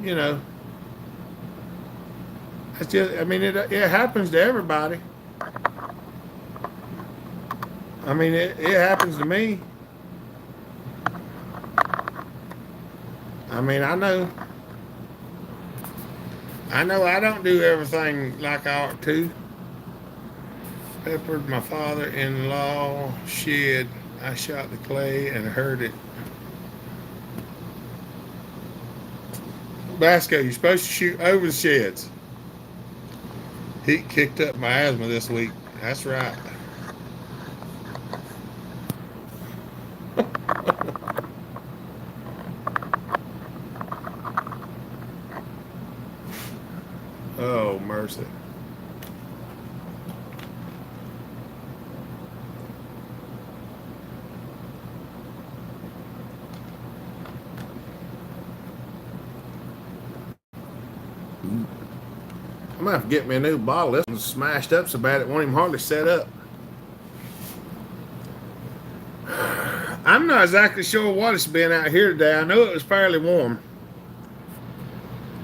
you know, it's just, I mean, it happens to everybody. I mean, it happens to me. I mean, I know I don't do everything like I ought to. Peppered my father-in-law shed. I shot the clay and heard it. Basco, you're supposed to shoot over the sheds. Heat kicked up my asthma this week. That's right. Oh, mercy. I'm gonna have to get me a new bottle. This one's smashed up so bad it won't even hardly set up. I'm not exactly sure what it's been out here today. I know it was fairly warm.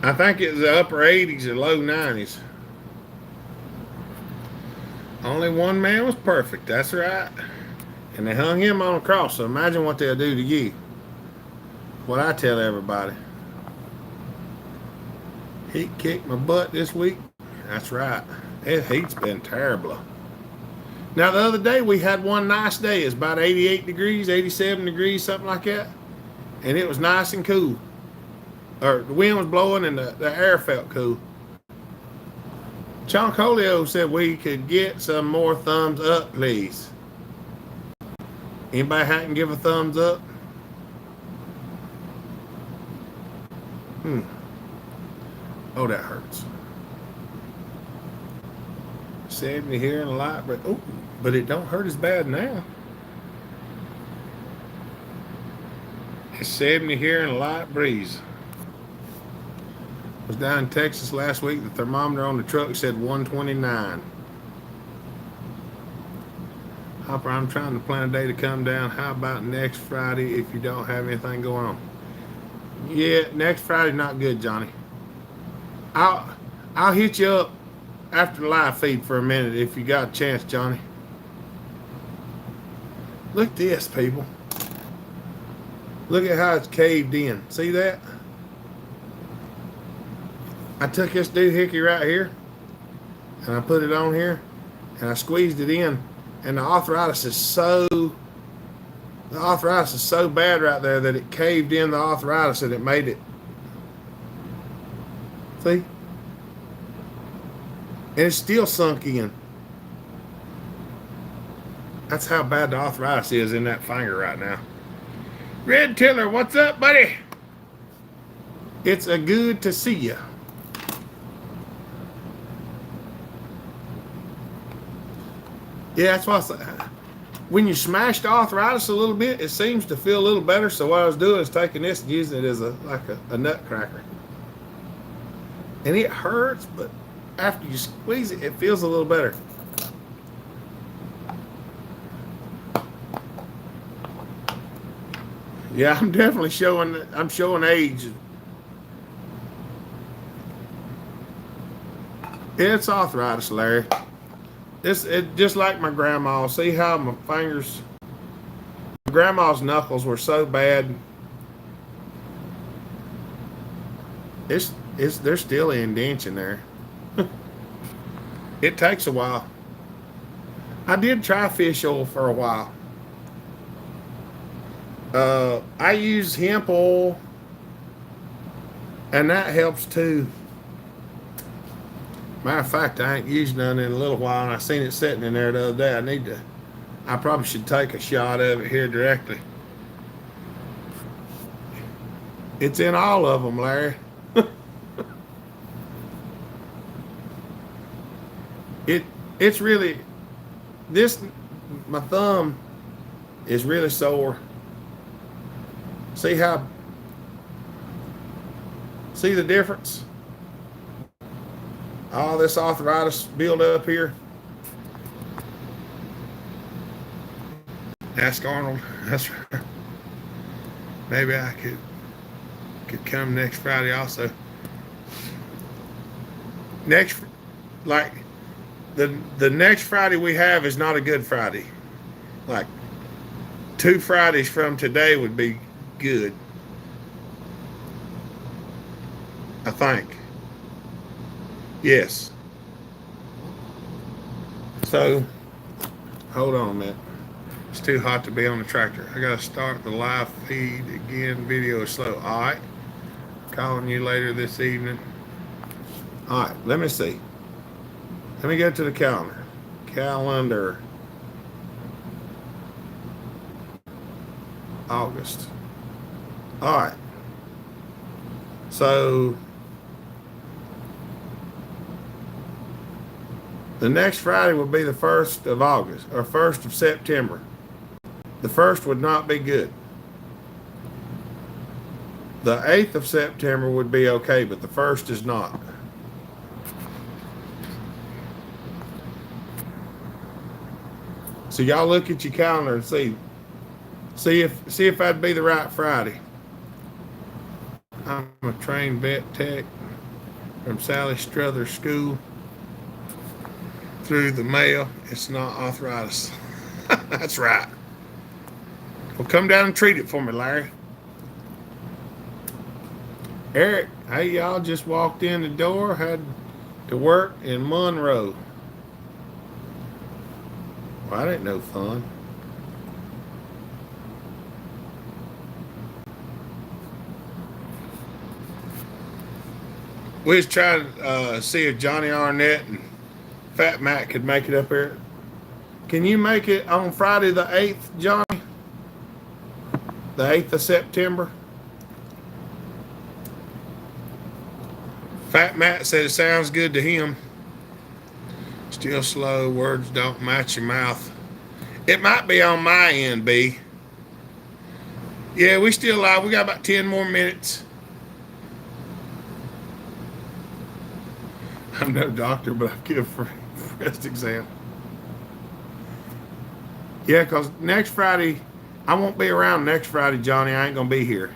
I think it was the upper 80s or low 90s. Only one man was perfect. That's right. And they hung him on a cross. So imagine what they'll do to you. What I tell everybody. Heat kicked my butt this week. That's right. That heat's been terrible. Now the other day we had one nice day. It's about 88 degrees, 87 degrees, something like that. And it was nice and cool. Or the wind was blowing and the air felt cool. Choncolio said we could get some more thumbs up, please. Anybody can give a thumbs up? Oh, that hurts. 70 here in the light, but it don't hurt as bad now. It's 70 here and a light breeze. Was down in Texas last week. The thermometer on the truck said 129. Hopper, I'm trying to plan a day to come down. How about next Friday if you don't have anything going on? Yeah, next Friday's not good, Johnny. I'll hit you up after the live feed for a minute if you got a chance, Johnny. Look at this, people. Look at how it's caved in. See that? I took this doohickey right here and I put it on here and I squeezed it in, and the arthritis is so bad right there that it caved in the arthritis and it made it. See? And it's still sunk in. That's how bad the arthritis is in that finger right now. Red Tiller, what's up, buddy? It's a good to see you. Yeah, that's why I said, when you smash the arthritis a little bit, it seems to feel a little better. So what I was doing is taking this and using it as like a nutcracker. And it hurts, but after you squeeze it, it feels a little better. Yeah, I'm definitely showing age. It's arthritis, Larry. It just like my grandma. See how my fingers, my grandma's knuckles were so bad. There's still an indentation there. It takes a while. I did try fish oil for a while. I use hemp oil, and that helps too. Matter of fact, I ain't used none in a little while, and I seen it sitting in there the other day. I probably should take a shot of it here directly. It's in all of them, Larry. It's really, my thumb is really sore. See the difference? All this arthritis build up here. Ask Arnold. That's right. Maybe I could come next Friday also. The next Friday we have is not a good Friday. Like 2 Fridays from today would be good, I think. Yes. So, hold on a minute. It's too hot to be on the tractor. I gotta start the live feed again. Video is slow. All right. Calling you later this evening. All right. Let me see. Let me go to the calendar. Calendar. August. All right. So the next Friday will be the 1st of August or 1st of September. The 1st would not be good. The 8th of September would be okay, but the 1st is not. So y'all look at your calendar and see if that'd be the right Friday. I'm a trained vet tech from Sally Struthers School. Through the mail, it's not arthritis. That's right. Well, come down and treat it for me, Larry. Eric, hey, y'all just walked in the door, had to work in Monroe. Well, that ain't no fun. We was trying to see if Johnny Arnett and Fat Matt could make it up here. Can you make it on Friday the 8th, Johnny? The 8th of September? Fat Matt said it sounds good to him. Still slow, words don't match your mouth. It might be on my end, B. Yeah, we still live. We got about 10 more minutes. I'm no doctor, but I give for breast exam. Yeah, because next Friday, I won't be around next Friday, Johnny. I ain't going to be here.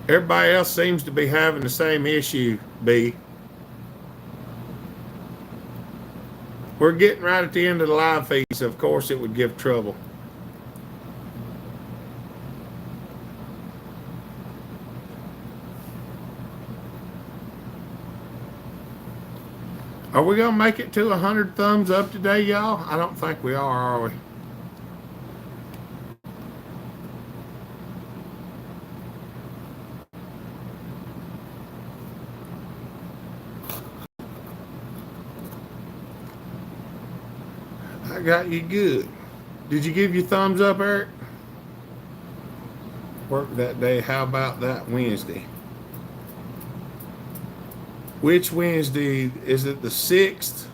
Everybody else seems to be having the same issue, B. We're getting right at the end of the live feed, so of course it would give trouble. Are we going to make it to 100 thumbs up today, y'all? I don't think we are we? I got you good. Did you give your thumbs up, Eric? Work that day. How about that Wednesday? Which Wednesday? Is it the 6th?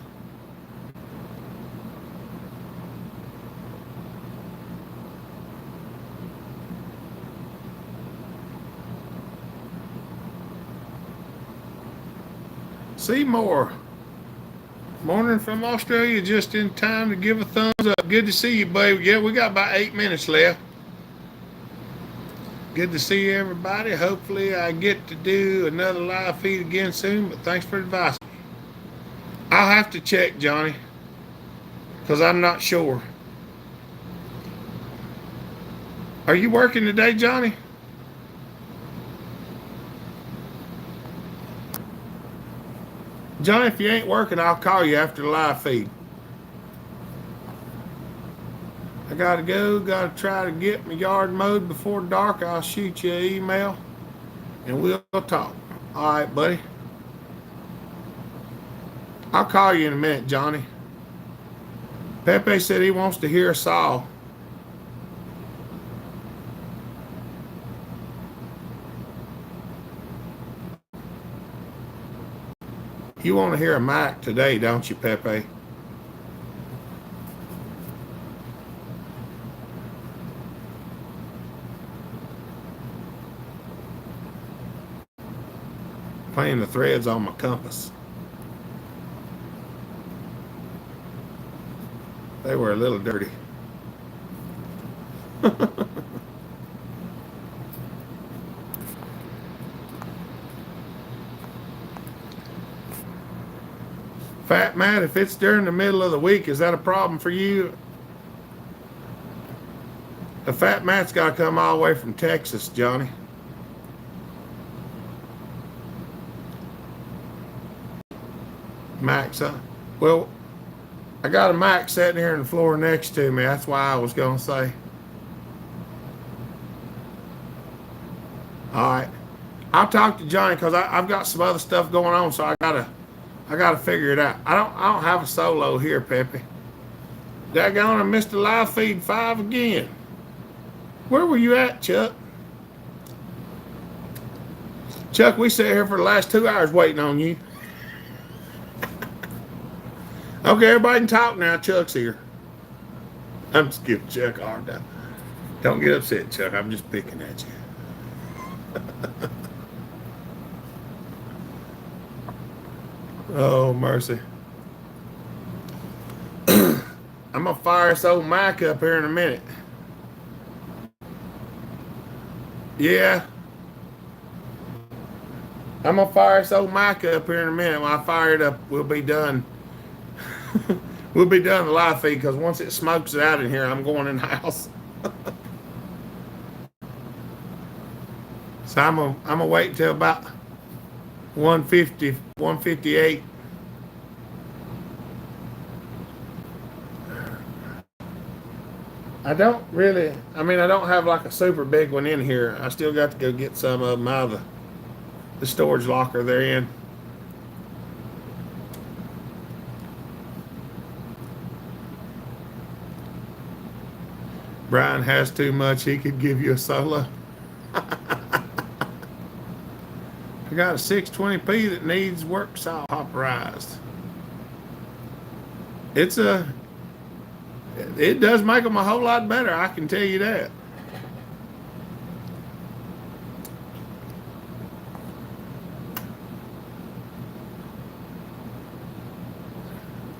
Seymour. Morning from Australia, just in time to give a thumbs up. Good to see you, baby. Yeah, we got about 8 minutes left. Good to see everybody. Hopefully I get to do another live feed again soon, but thanks for the advice. I'll have to check, Johnny, because I'm not sure. Are you working today, Johnny? Johnny, if you ain't working, I'll call you after the live feed. I gotta go, gotta try to get my yard mowed before dark. I'll shoot you an email and we'll talk. All right, buddy. I'll call you in a minute, Johnny. Pepe said he wants to hear Saul. You want to hear a Mike today, don't you, Pepe? Playing the threads on my compass. They were a little dirty. Fat Matt, if it's during the middle of the week, is that a problem for you? The Fat Matt's got to come all the way from Texas, Johnny. Max, huh? Well, I got a Mac sitting here on the floor next to me. That's why I was going to say. All right. I'll talk to Johnny because I've got some other stuff going on, so I gotta figure it out. I don't have a solo here, Pepe. Daggone, I missed the live feed 5 again. Where were you at, Chuck? Chuck, we sat here for the last 2 hours waiting on you. Okay, everybody can talk now. Chuck's here. I'm just giving Chuck a hard time. Don't get upset, Chuck. I'm just picking at you. Oh, mercy. I'm going to fire this old mic up here in a minute. Yeah. I'm going to fire this old mic up here in a minute. When I fire it up, we'll be done. We'll be done the live feed because once it smokes it out in here, I'm going in the house. So I'm gonna wait until about 150, 158. I don't have like a super big one in here. I still got to go get some of them out of the storage locker they're in. Brian has too much, he could give you a solo. I got a 620p that needs work saw hopperized. It does make them a whole lot better, I can tell you that.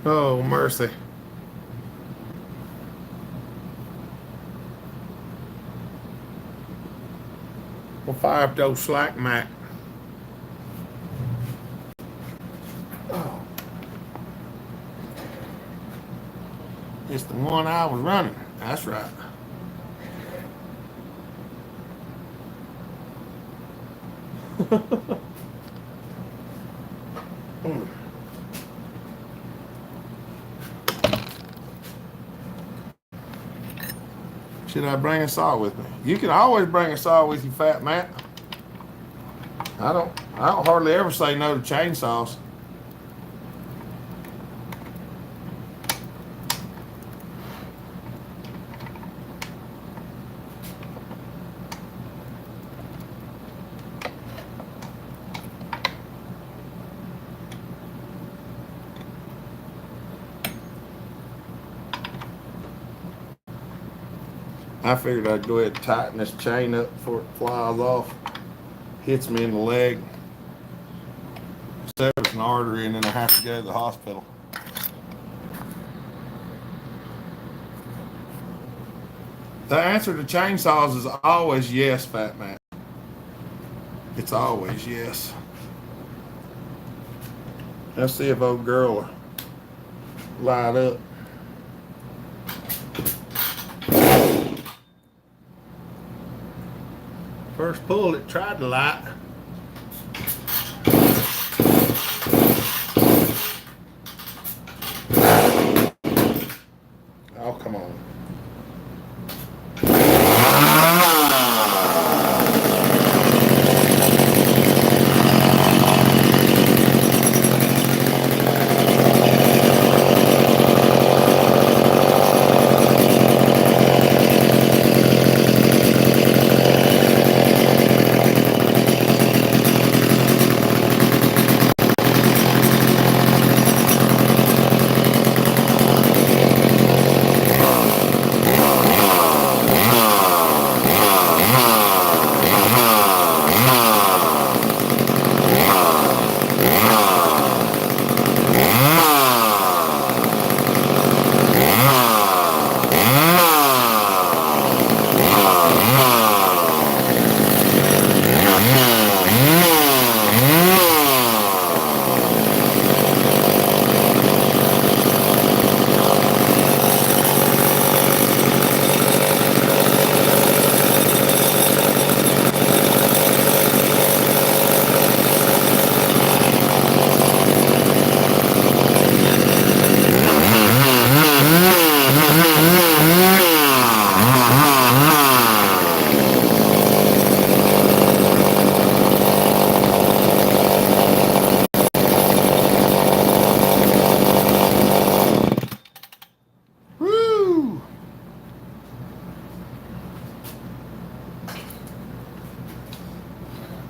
Oh, mercy. We'll fire up those slack Mac. Oh. It's the one I was running. That's right. Should I bring a saw with me? You can always bring a saw with you, Fat Matt. I don't hardly ever say no to chainsaws. I figured I'd go ahead and tighten this chain up before it flies off. Hits me in the leg. Severs an artery and then I have to go to the hospital. The answer to chainsaws is always yes, Fat Man. It's always yes. Let's see if old girl will light up. First pull, it tried to light. Oh, come on.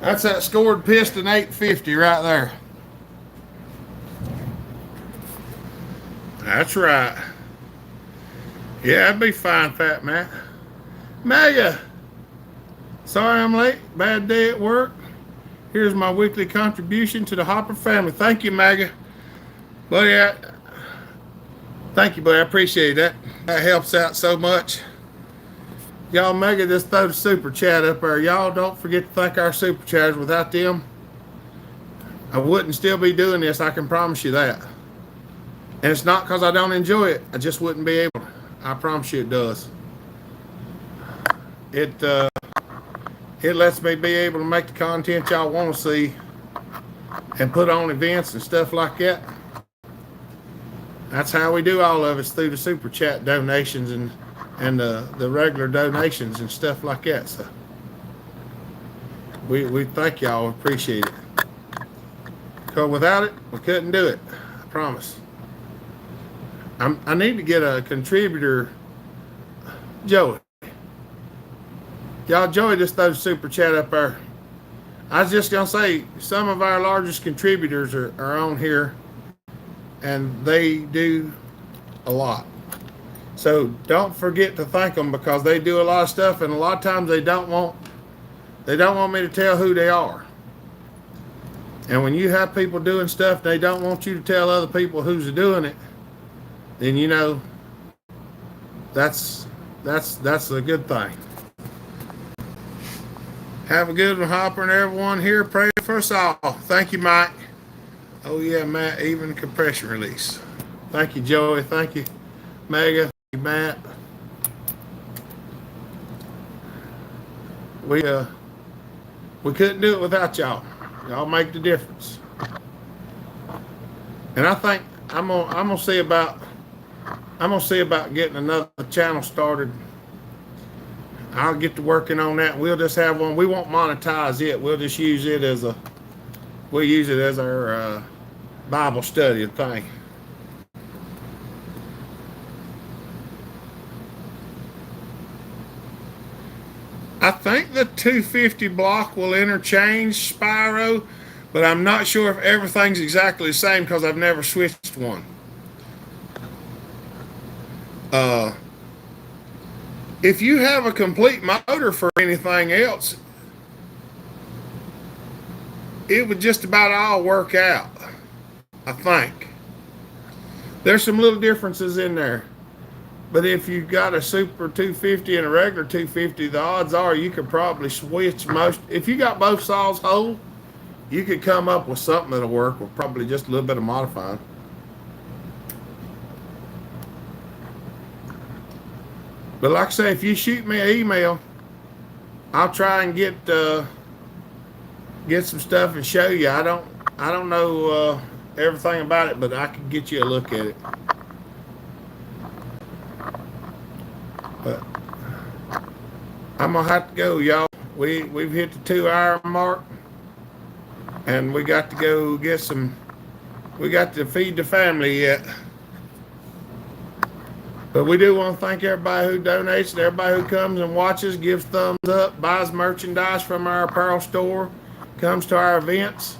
That's that scored Piston 850 right there. That's right. Yeah, that'd be fine, Fat Matt. Mega, sorry I'm late. Bad day at work. Here's my weekly contribution to the Hopper family. Thank you, Mega. Buddy, thank you, buddy. I appreciate that. That helps out so much. Y'all, Mega, just throw the super chat up there. Y'all don't forget to thank our super chatters. Without them, I wouldn't still be doing this. I can promise you that. And it's not because I don't enjoy it. I just wouldn't be able to. I promise you it does. It lets me be able to make the content y'all want to see and put on events and stuff like that. That's how we do all of it, through the super chat donations and the regular donations and stuff like that. So we thank y'all, appreciate it. Because without it, we couldn't do it. I promise. I need to get a contributor. Joey, Y'all, Joey just threw a super chat up there. I was just gonna say some of our largest contributors are on here, and they do a lot. So don't forget to thank them because they do a lot of stuff, and a lot of times they don't want me to tell who they are. And when you have people doing stuff, they don't want you to tell other people who's doing it. Then you know that's a good thing. Have a good one, Hopper, and everyone here. Pray for us all. Thank you, Mike. Oh yeah, Matt, even compression release. Thank you, Joey. Thank you, Mega. Thank you, Matt. We couldn't do it without y'all. Y'all make the difference. And I think I'm gonna see about getting another channel started. I'll get to working on that. We'll just have one. We won't monetize it. We'll just use it as our Bible study thing. I think the 250 block will interchange Spyro, but I'm not sure if everything's exactly the same because I've never switched one. If you have a complete motor for anything else, it would just about all work out, I think. There's some little differences in there. But if you've got a Super 250 and a regular 250, the odds are you could probably switch most. If you got both saws whole, you could come up with something that'll work with probably just a little bit of modifying. But like I say, if you shoot me an email, I'll try and get some stuff and show you. I don't know everything about it, but I can get you a look at it. But I'm gonna have to go, y'all. We've hit the 2-hour mark, and we got to go get some. We got to feed the family yet. But we do want to thank everybody who donates and everybody who comes and watches, gives thumbs up, buys merchandise from our apparel store, comes to our events.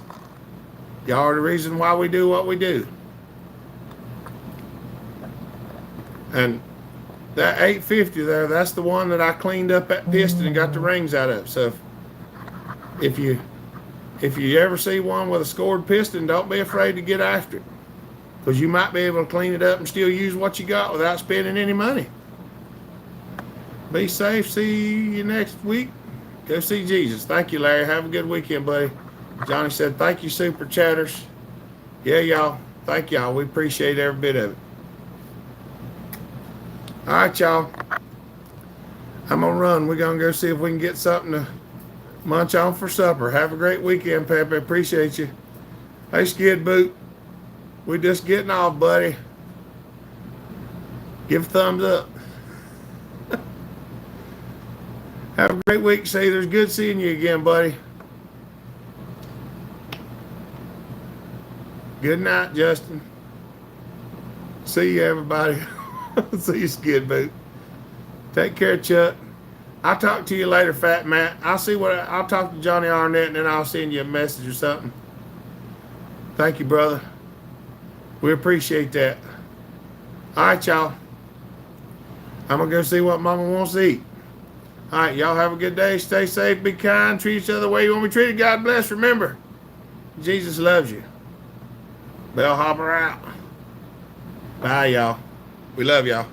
Y'all are the reason why we do what we do. And that 850 there, that's the one that I cleaned up at Piston and got the rings out of. So if you ever see one with a scored piston, don't be afraid to get after it. Because you might be able to clean it up and still use what you got without spending any money. Be safe. See you next week. Go see Jesus. Thank you, Larry. Have a good weekend, buddy. Johnny said, thank you, Super Chatters. Yeah, y'all. Thank y'all. We appreciate every bit of it. All right, y'all. I'm going to run. We're going to go see if we can get something to munch on for supper. Have a great weekend, Pepe. Appreciate you. Hey, Skid Boot. We're just getting off, buddy. Give a thumbs up. Have a great week, Caesars. Good seeing you again, buddy. Good night, Justin. See you, everybody. See you, Skid Boot. Take care, Chuck. I'll talk to you later, Fat Matt. I'll talk to Johnny Arnett, and then I'll send you a message or something. Thank you, brother. We appreciate that. All right, y'all. I'm going to go see what Mama wants to eat. All right, y'all have a good day. Stay safe. Be kind. Treat each other the way you want to be treated. God bless. Remember, Jesus loves you. Bellhopper out. Bye, y'all. We love y'all.